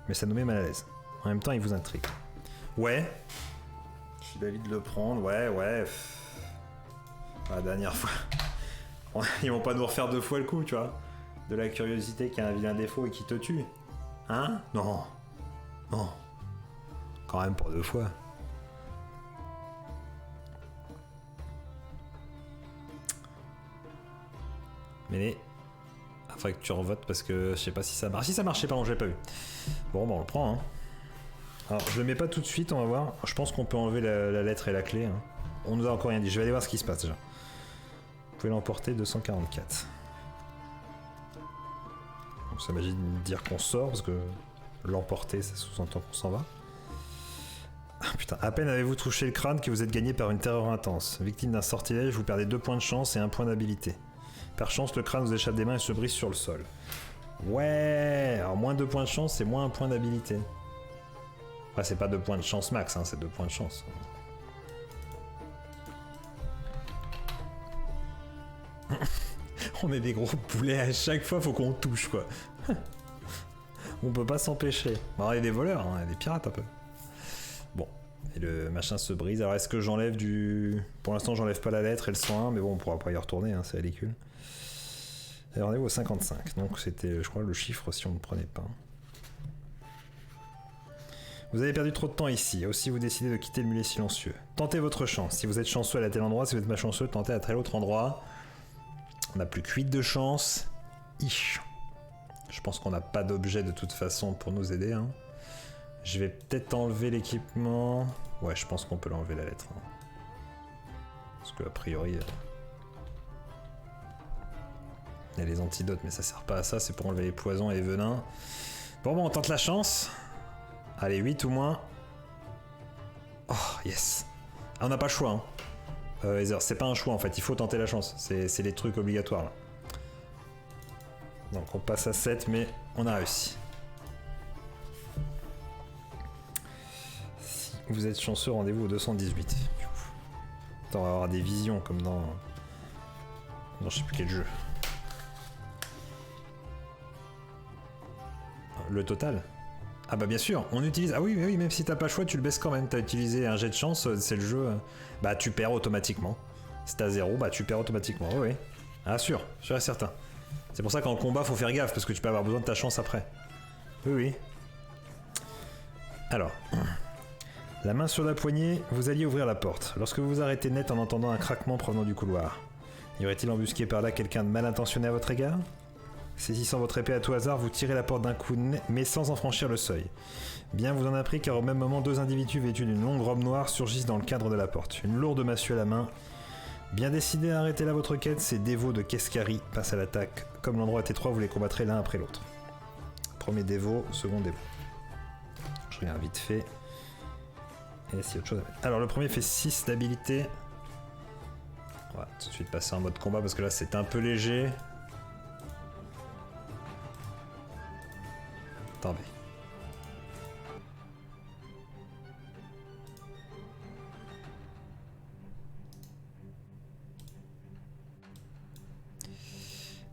Mais ça nous met mal à l'aise. En même temps, il vous intrigue. Ouais. Je suis d'avis de le prendre. Ouais. La dernière fois. Ils vont pas nous refaire 2 fois le coup, tu vois. De la curiosité qui a un vilain défaut et qui te tue. Hein? Non. Quand même pour 2 fois. Mais il faudrait que tu revotes parce que je sais pas si ça marche. Si ça marchait, pardon, je l'ai pas vu. Bon, on le prend. Hein. Alors, je le mets pas tout de suite, on va voir. Je pense qu'on peut enlever la lettre et la clé. Hein. On nous a encore rien dit. Je vais aller voir ce qui se passe déjà. Vous pouvez l'emporter 244. Donc, ça m'agit de dire qu'on sort parce que l'emporter, ça sous-entend qu'on s'en va. Ah, putain, à peine avez-vous touché le crâne que vous êtes gagné par une terreur intense. Victime d'un sortilège, vous perdez 2 points de chance et 1 point d'habilité. Par chance, le crâne vous échappe des mains et se brise sur le sol. Ouais, alors moins 2 points de chance, c'est moins 1 point d'habilité. Enfin, c'est pas 2 points de chance max, hein, c'est 2 points de chance. On est des gros poulets, à chaque fois faut qu'on touche, quoi. On peut pas s'empêcher. Bon, on est des voleurs, hein, des pirates un peu. Bon, et le machin se brise. Alors est-ce que j'enlève du... Pour l'instant, j'enlève pas la lettre et le 101, mais bon, on pourra pas y retourner, hein, c'est ridicule. Alors on est au 55, donc c'était, je crois, le chiffre si on ne le prenait pas. Vous avez perdu trop de temps ici, aussi vous décidez de quitter le mulet silencieux. Tentez votre chance, si vous êtes chanceux, allez à tel endroit, si vous êtes malchanceux, tentez à tel autre endroit. On n'a plus que 8 de chance. Ish. Je pense qu'on n'a pas d'objet de toute façon pour nous aider. Hein. Je vais peut-être enlever l'équipement. Ouais, je pense qu'on peut l'enlever la lettre. Hein. Parce que a priori... Il y a les antidotes, mais ça sert pas à ça, c'est pour enlever les poisons et les venins. Bon, on tente la chance. Allez, 8 ou moins. Oh, yes. Ah, on n'a pas le choix. Hein. Heather, c'est pas un choix en fait, il faut tenter la chance. C'est les trucs obligatoires là. Donc on passe à 7, mais on a réussi. Si vous êtes chanceux, rendez-vous au 218. Attends, on va avoir des visions comme dans je sais plus quel jeu. Le total? Ah bah bien sûr, on utilise... Ah oui, même si t'as pas le choix, tu le baisses quand même. T'as utilisé un jet de chance, c'est le jeu... Bah tu perds automatiquement. Si t'as 0, bah tu perds automatiquement, oui. Ah sûr et certain. C'est pour ça qu'en combat, faut faire gaffe, parce que tu peux avoir besoin de ta chance après. Oui. Alors... La main sur la poignée, vous alliez ouvrir la porte. Lorsque vous vous arrêtez net en entendant un craquement provenant du couloir. Y aurait-il embusqué par là quelqu'un de mal intentionné à votre égard? Saisissant votre épée à tout hasard, vous tirez la porte d'un coup, mais sans en franchir le seuil. Bien vous en appris car au même moment, 2 individus vêtus d'une longue robe noire surgissent dans le cadre de la porte, une lourde massue à la main. Bien décidé à arrêter là votre quête, ces dévots de Keskari passent à l'attaque. Comme l'endroit est étroit, vous les combattrez l'un après l'autre. Premier dévot, second dévot. Je regarde vite fait. Et s'il y a autre chose à mettre. Alors le premier fait 6 d'habilité. On va tout de suite passer en mode combat parce que là c'est un peu léger. Attendez.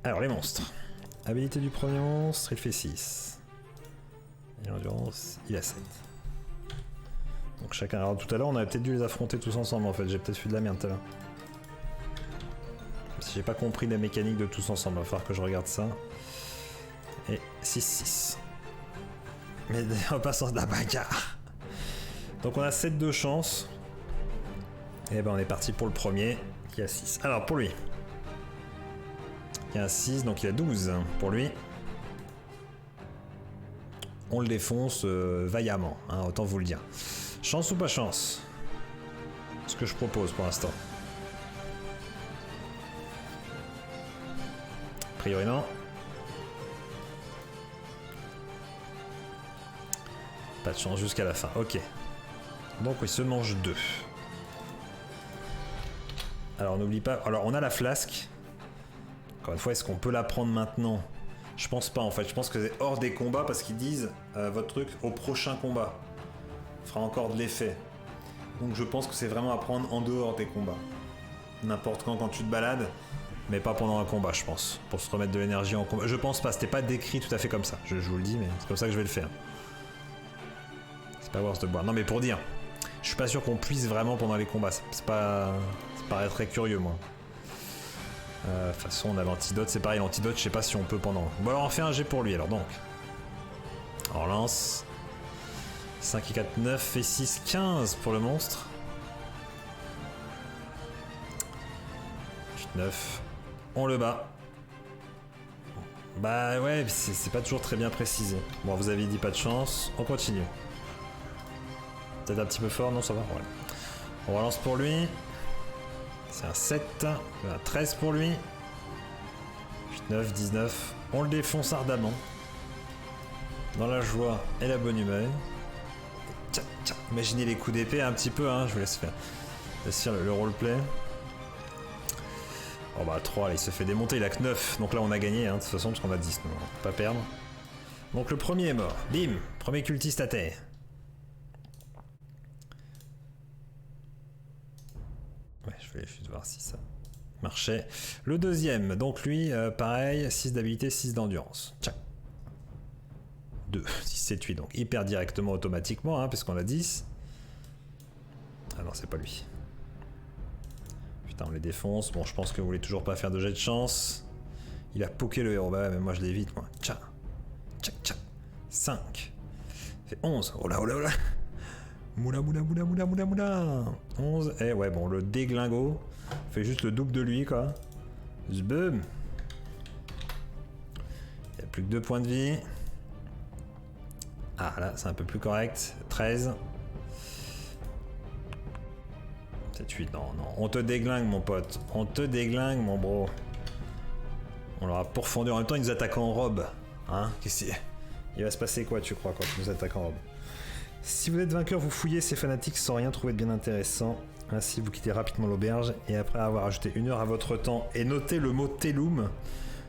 Alors les monstres. Habilité du premier monstre, il fait 6. Et l'endurance, il a 7. Donc chacun... Alors tout à l'heure, on avait peut-être dû les affronter tous ensemble en fait. J'ai peut-être fait de la merde tout à l'heure. Si j'ai pas compris la mécanique de tous ensemble, il va falloir que je regarde ça. Et 6-6. Mais on passe en de la bagarre. Donc on a 7 de chance. Et ben on est parti pour le premier qui a 6. Alors pour lui. Il y a 6, donc il a 12 pour lui. On le défonce vaillamment, hein, autant vous le dire. Chance ou pas chance? Ce que je propose pour l'instant. A priori non. Pas de chance jusqu'à la fin, ok. Donc il se mange 2. Alors on n'oublie pas... Alors on a la flasque. Encore une fois, est-ce qu'on peut la prendre maintenant? Je pense pas en fait, je pense que c'est hors des combats parce qu'ils disent votre truc au prochain combat. Fera encore de l'effet. Donc je pense que c'est vraiment à prendre en dehors des combats. N'importe quand tu te balades, mais pas pendant un combat, je pense. Pour se remettre de l'énergie en combat. Je pense pas, c'était pas décrit tout à fait comme ça. Je vous le dis, mais c'est comme ça que je vais le faire. C'est pas worth de boire. Non, mais pour dire, je suis pas sûr qu'on puisse vraiment pendant les combats. C'est pas... Ça paraît très curieux, moi. De toute façon, on a l'antidote, c'est pareil, l'antidote, je sais pas si on peut pendant. Bon, alors on fait un jet pour lui, alors donc. On relance. 5 et 4, 9 et 6, 15 pour le monstre. 9. On le bat. Bah ouais, c'est pas toujours très bien précisé. Bon, vous avez dit pas de chance, on continue. Peut-être un petit peu fort, non ça va, ouais. On relance pour lui. C'est un 7, un 13 pour lui. 8, 9, 19. On le défonce ardemment. Dans la joie et la bonne humeur. Tcha, tcha. Imaginez les coups d'épée un petit peu, hein, je vous laisse faire le roleplay. Oh bah 3, là, il se fait démonter, il a que 9. Donc là on a gagné, hein, de toute façon, parce qu'on a 10, donc on peut pas perdre. Donc le premier est mort. Bim, premier cultiste à terre. Ouais, je vais juste voir si ça marchait. Le deuxième, donc lui, pareil, 6 d'habilité, 6 d'endurance. Tiens. 2, 6, 7, 8, donc il perd directement automatiquement, hein, puisqu'on a 10. Ah non, c'est pas lui. Putain, on les défonce. Bon, je pense que vous voulez toujours pas faire de jet de chance. Il a poké le héros. Bah ouais, mais moi je l'évite, moi. Tcha. Tcha, tcha. 5. Fait 11. Oh là, oh là, oh là. Moula, moula, moula, moula, moula, moula. 11. Eh ouais, bon, le déglingo fait juste le double de lui, quoi. Zbum. Il n'y a plus que 2 points de vie. Ah, là, c'est un peu plus correct. 13. 7, 8, non, non. On te déglingue, mon pote. On te déglingue, mon bro. On l'aura pourfendu. En même temps, ils nous attaquent en robe. Hein? Qu'est-ce qu'il... Il va se passer quoi, tu crois, quand ils nous attaquent en robe? Si vous êtes vainqueur, vous fouillez ces fanatiques sans rien trouver de bien intéressant. Ainsi, vous quittez rapidement l'auberge et après avoir ajouté 1 heure à votre temps et noté le mot Telum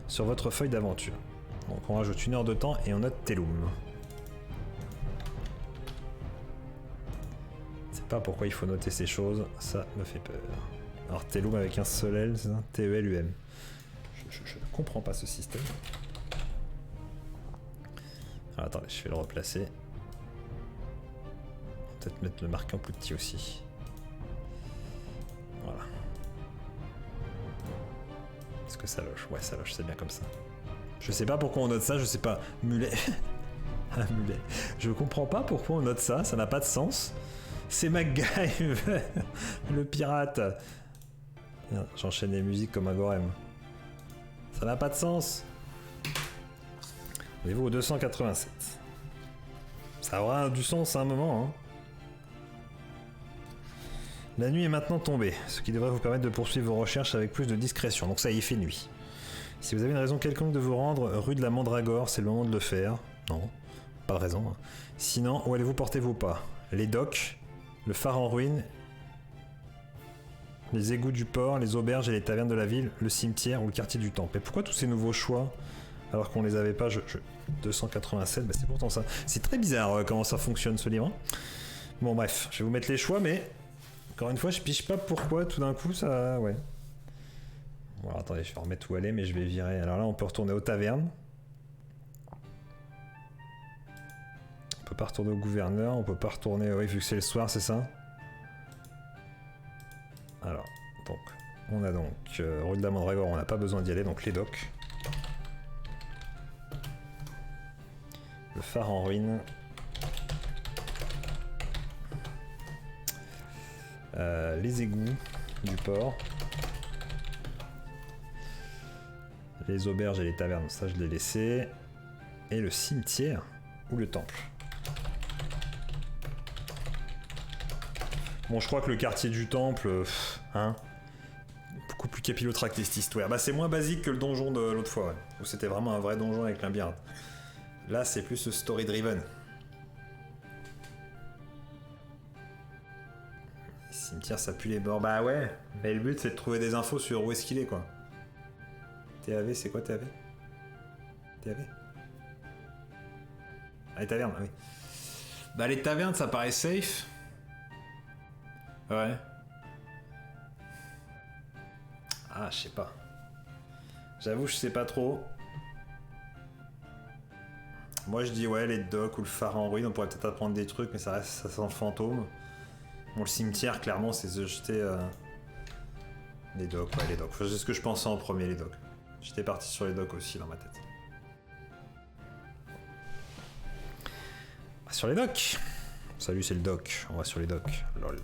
sur votre feuille d'aventure. Donc on rajoute 1 heure de temps et on note Telum. Je sais pas pourquoi il faut noter ces choses, ça me fait peur. Alors Telum avec un seul L, c'est ça? T-E-L-U-M. Je ne comprends pas ce système. Alors attendez, je vais le replacer. Peut-être mettre le marquant plus petit aussi. Voilà. Est-ce que ça loge? Ouais, ça loge, c'est bien comme ça. Je sais pas pourquoi on note ça, je sais pas. Mulet. Un mulet. Je comprends pas pourquoi on note ça, ça n'a pas de sens. C'est MacGyver, le pirate. J'enchaîne les musiques comme un gorème. Ça n'a pas de sens. Vous au 287. Ça aura du sens à un moment, hein. La nuit est maintenant tombée, ce qui devrait vous permettre de poursuivre vos recherches avec plus de discrétion. Donc ça y est, il fait nuit. Si vous avez une raison quelconque de vous rendre rue de la Mandragore, c'est le moment de le faire. Non, pas de raison. Sinon, où allez-vous porter vos pas? Les docks, le phare en ruine, les égouts du port, les auberges et les tavernes de la ville, le cimetière ou le quartier du temple. Et pourquoi tous ces nouveaux choix alors qu'on les avait pas? 287, bah c'est pourtant ça. C'est très bizarre comment ça fonctionne ce livre. Bon bref, je vais vous mettre les choix, mais encore une fois, je piche pas pourquoi tout d'un coup ça... Ouais. Bon, alors, attendez, je vais remettre où aller, mais je vais virer. Alors là, on peut retourner aux tavernes. On peut pas retourner au gouverneur, on peut pas retourner... Oui, vu que c'est le soir, c'est ça? Alors, donc, on a donc rue de la Mandragore, on n'a pas besoin d'y aller, donc les docks. Le phare en ruine. Les égouts du port. Les auberges et les tavernes, ça je l'ai laissé. Et le cimetière ou le temple. Bon, je crois que le quartier du temple, hein, beaucoup plus capillotracté cette histoire. Bah c'est moins basique que le donjon de l'autre fois, ouais, où c'était vraiment un vrai donjon avec l'ambirade. Là, c'est plus story driven. Le cimetière, ça pue les bords. Bah ouais, mais le but c'est de trouver des infos sur où est-ce qu'il est, quoi. TAV, c'est quoi TAV? TAV? Ah, les tavernes, ah oui. Bah les tavernes, ça paraît safe. Ouais. Ah, je sais pas. J'avoue, je sais pas trop. Moi, je dis ouais, les docks ou le phare en ruine, on pourrait peut-être apprendre des trucs, mais ça reste, ça sent le fantôme. Bon, le cimetière, clairement, c'est de jeter les docks, ouais, les docks. C'est ce que je pensais en premier, les docks. J'étais parti sur les docks aussi dans ma tête. Sur les docks. Salut, c'est le dock. On va sur les docks. Lol.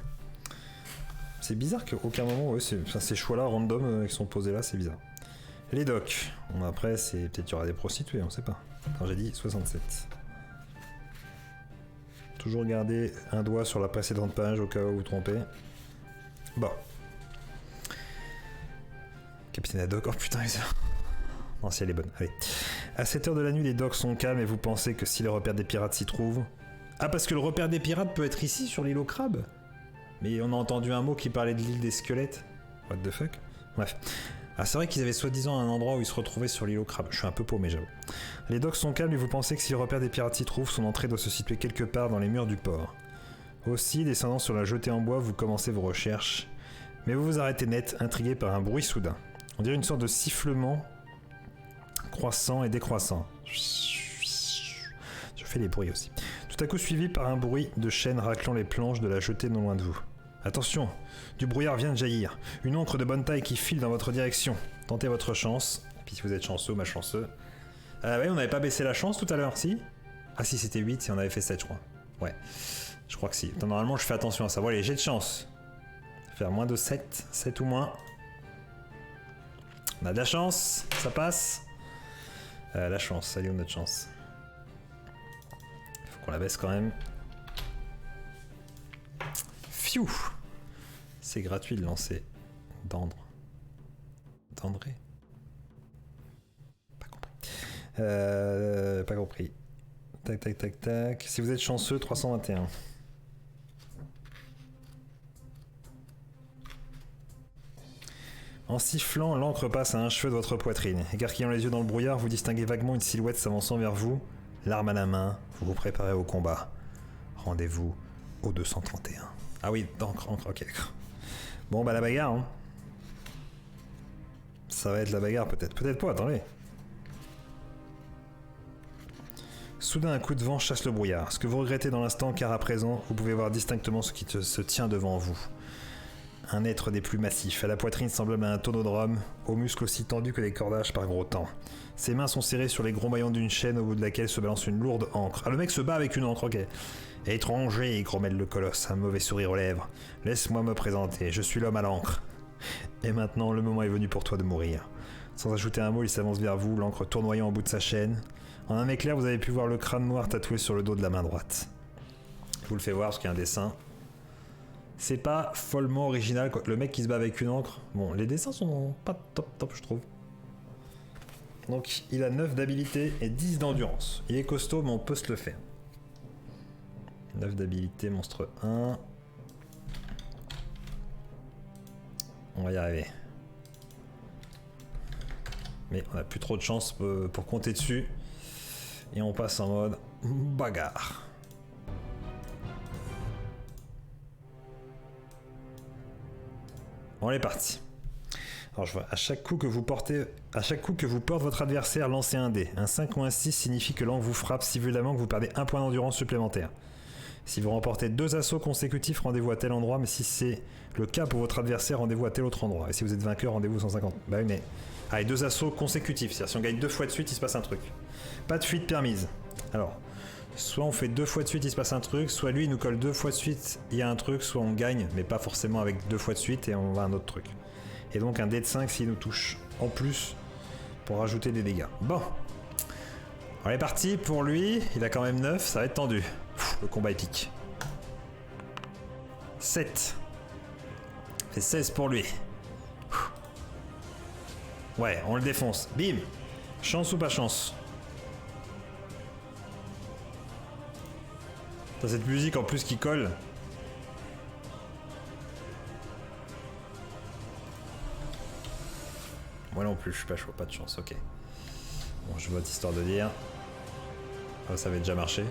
C'est bizarre qu'à aucun moment, ouais, ces choix-là, random, qui sont posés là, c'est bizarre. Les docks. Bon, après, c'est peut-être qu'il y aura des prostituées, on sait pas. Attends, j'ai dit 67. Toujours garder un doigt sur la précédente page au cas où vous vous trompez. Bon. Capitaine Haddock, oh putain, non, si elle est bonne, allez. À cette heure de la nuit, les docks sont calmes et vous pensez que si le repère des pirates s'y trouve... Ah, parce que le repère des pirates peut être ici, sur l'île au crabe. Mais on a entendu un mot qui parlait de l'île des squelettes. What the fuck? Bref. Ah, c'est vrai qu'ils avaient soi-disant un endroit où ils se retrouvaient sur l'île au crabe. Je suis un peu paumé, j'avoue. Les docks sont calmes et vous pensez que si le repère des pirates s'y trouve, son entrée doit se situer quelque part dans les murs du port. Aussi, descendant sur la jetée en bois, vous commencez vos recherches. Mais vous vous arrêtez net, intrigué par un bruit soudain. On dirait une sorte de sifflement croissant et décroissant. Je fais les bruits aussi. Tout à coup suivi par un bruit de chaîne raclant les planches de la jetée non loin de vous. Attention, du brouillard vient de jaillir. Une encre de bonne taille qui file dans votre direction. Tentez votre chance. Et puis si vous êtes chanceux ou malchanceux. Ouais, on n'avait pas baissé la chance tout à l'heure, si? Ah si, c'était 8 si on avait fait 7, je crois. Ouais, je crois que si. Attends, normalement, je fais attention à ça. Bon, allez, j'ai de chance. Faire moins de 7, 7 ou moins. On a de la chance, ça passe. La chance, salut notre chance. Faut qu'on la baisse quand même. Pfiou! C'est gratuit de lancer. D'Andre. D'André? Pas compris. Pas compris. Tac, tac, tac, tac. Si vous êtes chanceux, 321. En sifflant, l'encre passe à un cheveu de votre poitrine. Écarquillant les yeux dans le brouillard, vous distinguez vaguement une silhouette s'avançant vers vous. L'arme à la main, vous vous préparez au combat. Rendez-vous au 231. Ah oui, encre, ok, d'accord. Bon, bah la bagarre, hein. Ça va être la bagarre peut-être. Peut-être pas, attendez. Soudain, un coup de vent chasse le brouillard. Ce que vous regrettez dans l'instant, car à présent, vous pouvez voir distinctement ce qui se tient devant vous. Un être des plus massifs, à la poitrine semblable à un tonodrome, aux muscles aussi tendus que des cordages par gros temps. Ses mains sont serrées sur les gros maillons d'une chaîne au bout de laquelle se balance une lourde ancre. Ah, le mec se bat avec une ancre, ok. Étranger, grommelle le colosse, un mauvais sourire aux lèvres. Laisse-moi me présenter, je suis l'homme à l'encre. Et maintenant, le moment est venu pour toi de mourir. Sans ajouter un mot, il s'avance vers vous, l'encre tournoyant au bout de sa chaîne. En un éclair, vous avez pu voir le crâne noir tatoué sur le dos de la main droite. Je vous le fais voir parce qu'il y a un dessin. C'est pas follement original, quoi. Le mec qui se bat avec une encre. Bon, les dessins sont pas top, je trouve. Donc, il a 9 d'habilité et 10 d'endurance. Il est costaud, mais on peut se le faire. 9 d'habilité, monstre 1. On va y arriver. Mais on a plus trop de chance pour compter dessus. Et on passe en mode bagarre. On est parti. Alors je vois, à chaque coup que vous porte votre adversaire, lancez un dé. Un 5 ou un 6 signifie que l'encre vous frappe si violemment que vous perdez un point d'endurance supplémentaire. Si vous remportez 2 assauts consécutifs, rendez-vous à tel endroit, mais si c'est le cas pour votre adversaire, rendez-vous à tel autre endroit. Et si vous êtes vainqueur, rendez-vous 150. Bah oui, mais... Allez, 2 assauts consécutifs, c'est-à-dire si on gagne 2 fois de suite, il se passe un truc. Pas de fuite permise. Alors, soit on fait 2 fois de suite, il se passe un truc, soit lui il nous colle 2 fois de suite, il y a un truc, soit on gagne, mais pas forcément avec 2 fois de suite et on va à un autre truc. Et donc un dé de 5 s'il nous touche en plus pour rajouter des dégâts. Bon. On est parti pour lui, il a quand même 9, ça va être tendu. Le combat épique. 7. C'est 16 pour lui. Ouais, on le défonce. Bim. Chance ou pas chance? T'as cette musique en plus qui colle. Moi non plus, je suis pas chaud, pas de chance, ok. Bon, je vote histoire de dire. Ah, ça avait déjà marché.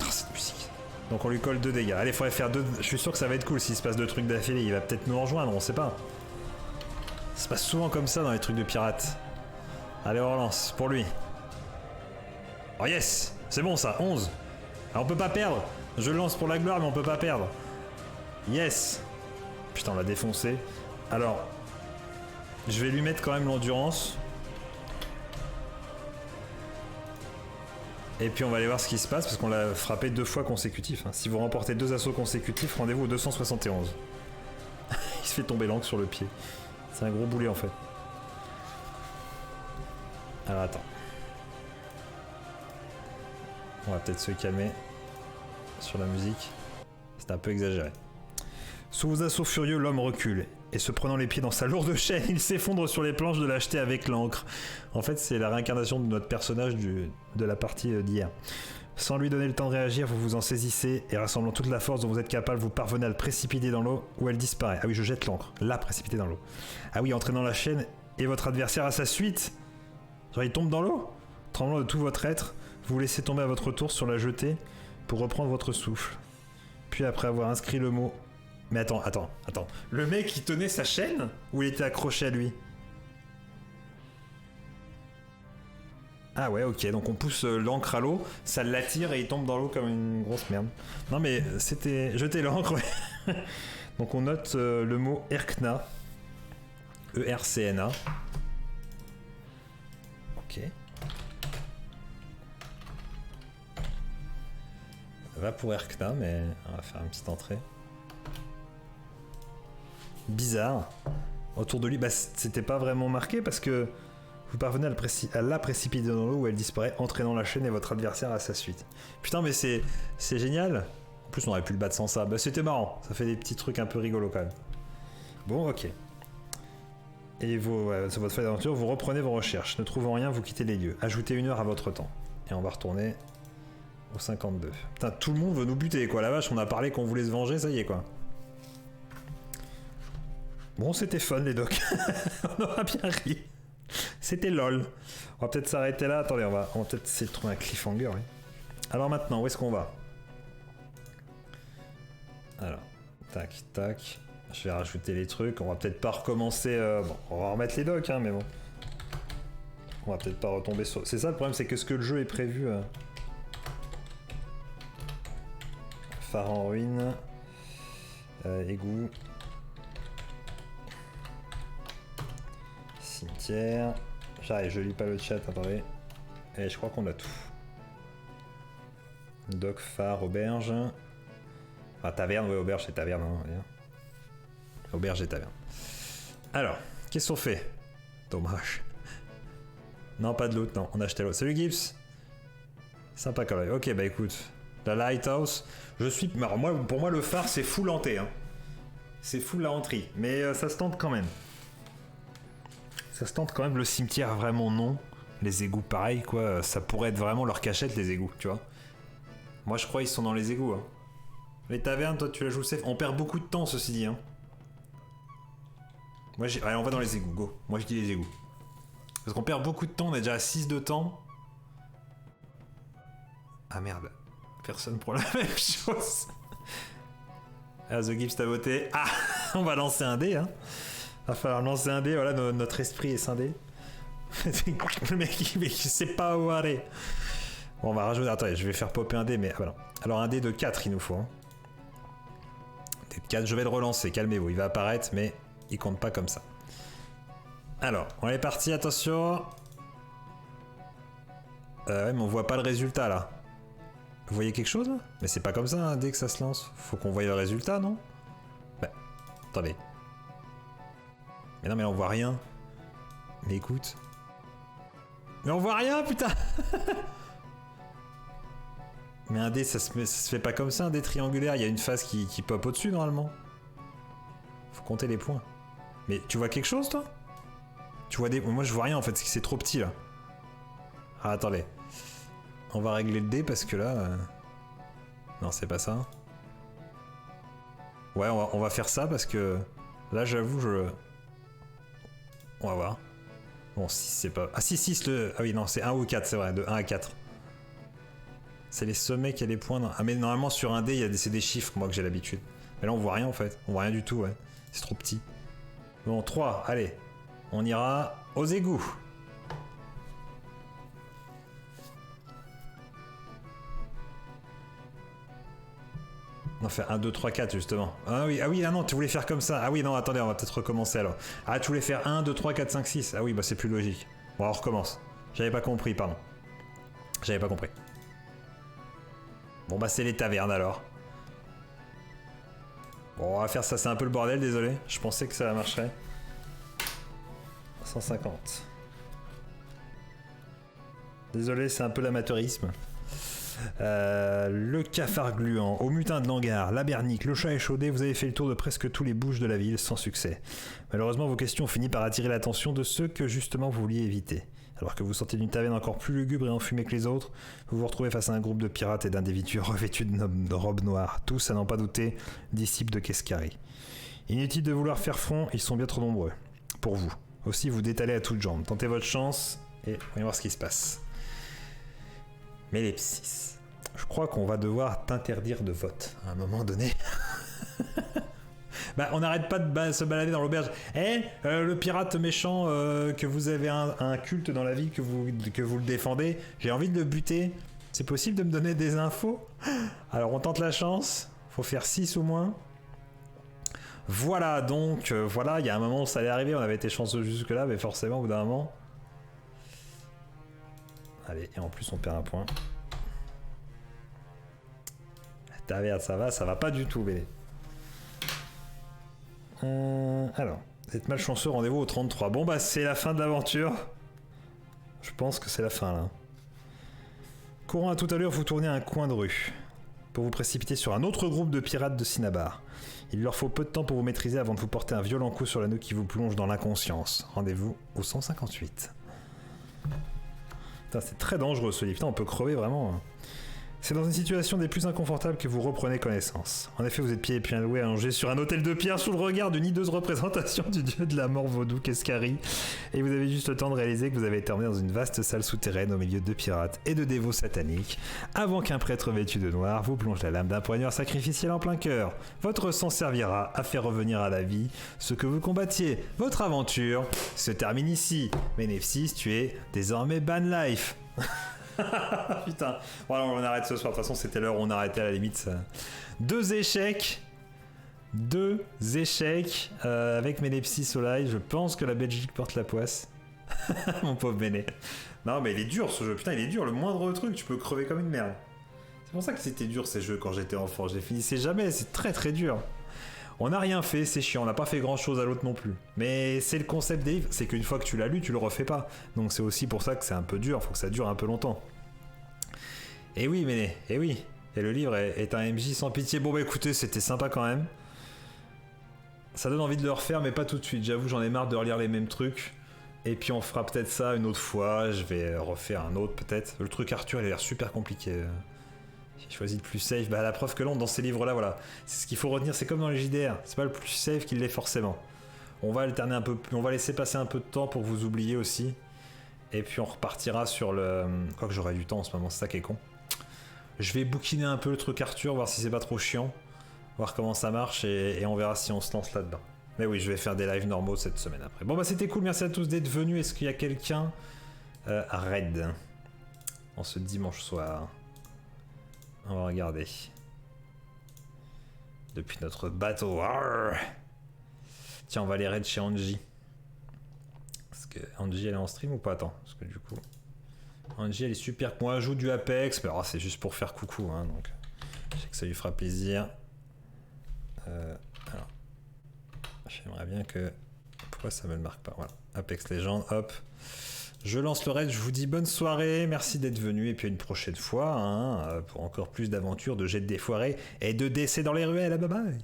Oh, cette musique. Donc on lui colle 2 dégâts. Allez, faudrait faire 2... Je suis sûr que ça va être cool s'il se passe 2 trucs d'affilée. Il va peut-être nous rejoindre, on sait pas. Ça se passe souvent comme ça dans les trucs de pirates. Allez, on relance. Pour lui. Oh yes. C'est bon ça, 11. Alors on peut pas perdre. Je le lance pour la gloire, mais on peut pas perdre. Yes. Putain, on l'a défoncé. Alors, je vais lui mettre quand même l'endurance. Et puis on va aller voir ce qui se passe parce qu'on l'a frappé 2 fois consécutifs. Hein. Si vous remportez 2 assauts consécutifs, rendez-vous au 271. Il se fait tomber l'encre sur le pied. C'est un gros boulet en fait. Alors attends. On va peut-être se calmer sur la musique. C'est un peu exagéré. Sous vos assauts furieux, l'homme recule. Et se prenant les pieds dans sa lourde chaîne, il s'effondre sur les planches de la jetée avec l'encre. En fait, c'est la réincarnation de notre personnage de la partie d'hier. Sans lui donner le temps de réagir, vous vous en saisissez et rassemblant toute la force dont vous êtes capable, vous parvenez à le précipiter dans l'eau où elle disparaît. Ah oui, je jette l'encre. La précipiter dans l'eau. Ah oui, entraînant la chaîne et votre adversaire à sa suite. Genre, il tombe dans l'eau. Tremblant de tout votre être, vous vous laissez tomber à votre tour sur la jetée pour reprendre votre souffle. Puis après avoir inscrit le mot... Mais attends. Le mec, il tenait sa chaîne ou il était accroché à lui? Ah ouais, ok, donc on pousse l'encre à l'eau, ça l'attire et il tombe dans l'eau comme une grosse merde. Non mais c'était... Jeter l'encre, ouais. Donc on note le mot Erkna. E-R-C-N-A. Ok. Va pour Erkna, mais on va faire une petite entrée. Bizarre. Autour de lui, bah c'était pas vraiment marqué parce que vous parvenez à la précipiter dans l'eau où elle disparaît, entraînant la chaîne et votre adversaire à sa suite. Putain, mais c'est génial. En plus, on aurait pu le battre sans ça. Bah c'était marrant. Ça fait des petits trucs un peu rigolos quand même. Bon, ok. Et vous, sur votre feuille d'aventure, vous reprenez vos recherches. Ne trouvant rien, vous quittez les lieux. Ajoutez 1 heure à votre temps. Et on va retourner au 52. Putain, tout le monde veut nous buter, quoi. La vache, on a parlé qu'on voulait se venger, ça y est, quoi. Bon, c'était fun, les docs. On aura bien ri. C'était lol. On va peut-être s'arrêter là. Attendez, on va peut-être essayer de trouver un cliffhanger. Oui. Alors maintenant, où est-ce qu'on va? Alors, tac, tac. Je vais rajouter les trucs. On va peut-être pas recommencer... Bon, on va remettre les docs, hein, mais bon. On va peut-être pas retomber sur... C'est ça le problème, c'est que ce que le jeu est prévu... Phare en ruine. Égout. Cimetière. J'arrive, je lis pas le chat, attendez. Et je crois qu'on a tout. Doc, phare, auberge. Enfin, taverne, ouais, auberge et taverne. Hein, auberge et taverne. Alors, qu'est-ce qu'on fait? Dommage. Non, pas de loot, non, on a acheté l'autre. Salut Gibbs. Sympa quand même. Ok, bah écoute. La lighthouse. Je suis... Alors moi, pour moi, le phare, c'est full hanté. Hein. C'est full la entrée. Mais ça se tente quand même. Ça se tente quand même. Le cimetière, vraiment non. Les égouts, pareil, quoi. Ça pourrait être vraiment leur cachette, les égouts, tu vois. Moi, je crois qu'ils sont dans les égouts. Hein. Les tavernes, toi, tu la joues safe. On perd beaucoup de temps, ceci dit. Hein. Moi, allez, on va dans les égouts, go. Moi, je dis les égouts. Parce qu'on perd beaucoup de temps. On est déjà à 6 de temps. Ah, merde. Personne prend la même chose. Ah, The Gibbs t'a voté. Ah, on va lancer un dé, hein. Va falloir lancer un dé, voilà, notre esprit est scindé. Le mec, il sait pas où aller. Bon, on va rajouter... Attendez, je vais faire popper un dé, mais... Ah, voilà. Alors, un dé de 4, il nous faut. Hein. Dé de 4, je vais le relancer, calmez-vous. Il va apparaître, mais il compte pas comme ça. Alors, on est parti, attention. Ouais, mais on voit pas le résultat, là. Vous voyez quelque chose, là? Mais c'est pas comme ça, hein, dès que ça se lance. Faut qu'on voie le résultat, non? Bah, attendez. Mais non, mais on voit rien. Mais écoute. Mais on voit rien, putain. Mais un dé, ça se fait pas comme ça, un dé triangulaire. Il y a une face qui pop au-dessus, normalement. Faut compter les points. Mais tu vois quelque chose, toi? Tu vois des... Moi, je vois rien, en fait, c'est trop petit, là. Ah, attendez. On va régler le dé, parce que là... Non, c'est pas ça. Ouais, on va faire ça, parce que... Là, j'avoue, On va voir. Bon, 6, c'est pas... Ah, si, 6, le... Ah oui, non, c'est 1 ou 4, c'est vrai, de 1 à 4. C'est les sommets qui a les points. Ah mais normalement sur un dé, c'est des chiffres, moi que j'ai l'habitude. Mais là on voit rien en fait. On voit rien du tout, ouais. C'est trop petit. Bon, 3, allez. On ira aux égouts. On va faire 1, 2, 3, 4 justement. Ah oui, ah non, tu voulais faire comme ça. Ah oui, non, attendez, on va peut-être recommencer alors. Ah, tu voulais faire 1, 2, 3, 4, 5, 6. Ah oui, bah c'est plus logique. Bon, on recommence. J'avais pas compris, pardon. J'avais pas compris. Bon, bah c'est les tavernes alors. Bon, on va faire ça, c'est un peu le bordel, désolé. Je pensais que ça marcherait. 150. Désolé, c'est un peu l'amateurisme. Le cafard gluant, au mutin de l'hangar, la bernique, le chat échaudé, vous avez fait le tour de presque tous les bouges de la ville sans succès. Malheureusement, vos questions ont fini par attirer l'attention de ceux que justement vous vouliez éviter. Alors que vous sortez d'une taverne encore plus lugubre et enfumée que les autres, vous vous retrouvez face à un groupe de pirates et d'individus revêtus de robes noires, tous, à n'en pas douter, disciples de Keskari. Inutile de vouloir faire front, ils sont bien trop nombreux. Pour vous. Aussi, vous détalez à toutes jambes. Tentez votre chance et voyons voir ce qui se passe. Mélepsis. Je crois qu'on va devoir t'interdire de vote à un moment donné. Bah, on n'arrête pas de se balader dans l'auberge. Le pirate méchant que vous avez un culte dans la vie, que vous le défendez, j'ai envie de le buter. C'est possible de me donner des infos? Alors on tente la chance. Faut faire 6 ou moins. Voilà, donc, voilà, il y a un moment où ça allait arriver. On avait été chanceux jusque-là, mais forcément, au bout d'un moment... Allez, et en plus on perd un point. La taverne, ça va pas du tout, bébé. Alors, vous êtes malchanceux, rendez-vous au 33. Bon bah c'est la fin de l'aventure. Je pense que c'est la fin là. Courant à toute allure, vous tournez un coin de rue pour vous précipiter sur un autre groupe de pirates de Cinnabar. Il leur faut peu de temps pour vous maîtriser avant de vous porter un violent coup sur la nuque qui vous plonge dans l'inconscience. Rendez-vous au 158. Putain, c'est très dangereux ce livre. Putain, on peut crever vraiment. C'est dans une situation des plus inconfortables que vous reprenez connaissance. En effet, vous êtes pieds et pieds loués allongés sur un hôtel de pierre sous le regard d'une hideuse représentation du dieu de la mort vaudou Keskari. Et vous avez juste le temps de réaliser que vous avez été emmené dans une vaste salle souterraine au milieu de pirates et de dévots sataniques, avant qu'un prêtre vêtu de noir vous plonge la lame d'un poignard sacrificiel en plein cœur. Votre sang servira à faire revenir à la vie ce que vous combattiez. Votre aventure se termine ici. Mélepsis, tu es désormais ban life. Putain, voilà, on arrête ce soir. De toute façon, c'était l'heure où on arrêtait à la limite. Ça. Deux échecs avec Mélepsis au live. Je pense que la Belgique porte la poisse. Mon pauvre Méné. Non, mais il est dur ce jeu. Putain, il est dur. Le moindre truc, tu peux crever comme une merde. C'est pour ça que c'était dur ces jeux quand j'étais enfant. Je les finissais jamais. C'est très très dur. On n'a rien fait, c'est chiant, on n'a pas fait grand chose à l'autre non plus. Mais c'est le concept des livres, c'est qu'une fois que tu l'as lu, tu le refais pas. Donc c'est aussi pour ça que c'est un peu dur, faut que ça dure un peu longtemps. Et oui, Méné, et oui. Et le livre est un MJ sans pitié. Bon bah écoutez, c'était sympa quand même. Ça donne envie de le refaire, mais pas tout de suite. J'avoue, j'en ai marre de relire les mêmes trucs. Et puis on fera peut-être ça une autre fois, je vais refaire un autre peut-être. Le truc Arthur, il a l'air super compliqué. J'ai choisi le plus safe, bah la preuve que non, dans ces livres-là, voilà. C'est ce qu'il faut retenir, c'est comme dans les JDR, c'est pas le plus safe qu'il l'est forcément. On va alterner un peu, on va laisser passer un peu de temps pour vous oublier aussi. Et puis on repartira sur le... Quoique j'aurai du temps en ce moment, c'est ça qui est con. Je vais bouquiner un peu le truc Arthur, voir si c'est pas trop chiant. Voir comment ça marche et on verra si on se lance là-dedans. Mais oui, je vais faire des lives normaux cette semaine après. Bon bah c'était cool, merci à tous d'être venus. Est-ce qu'il y a quelqu'un à raid en ce dimanche soir? On va regarder. Depuis notre bateau. Arrgh. Tiens, on va aller raid chez Angie. Parce que Angie, elle est en stream ou pas? Attends, parce que du coup... Angie, elle est super... Moi, je joue du Apex, mais c'est juste pour faire coucou, hein, donc... Je sais que ça lui fera plaisir. Alors... J'aimerais bien que... Pourquoi ça me le marque pas? Voilà. Apex Legends, hop. Je lance le raid, je vous dis bonne soirée, merci d'être venu, et puis à une prochaine fois, hein, pour encore plus d'aventures, de jets de défoirés et de décès dans les ruelles. Bye bye.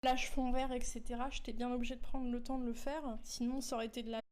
Lâche fond vert, etc. J'étais bien obligée de prendre le temps de le faire, sinon ça aurait été de la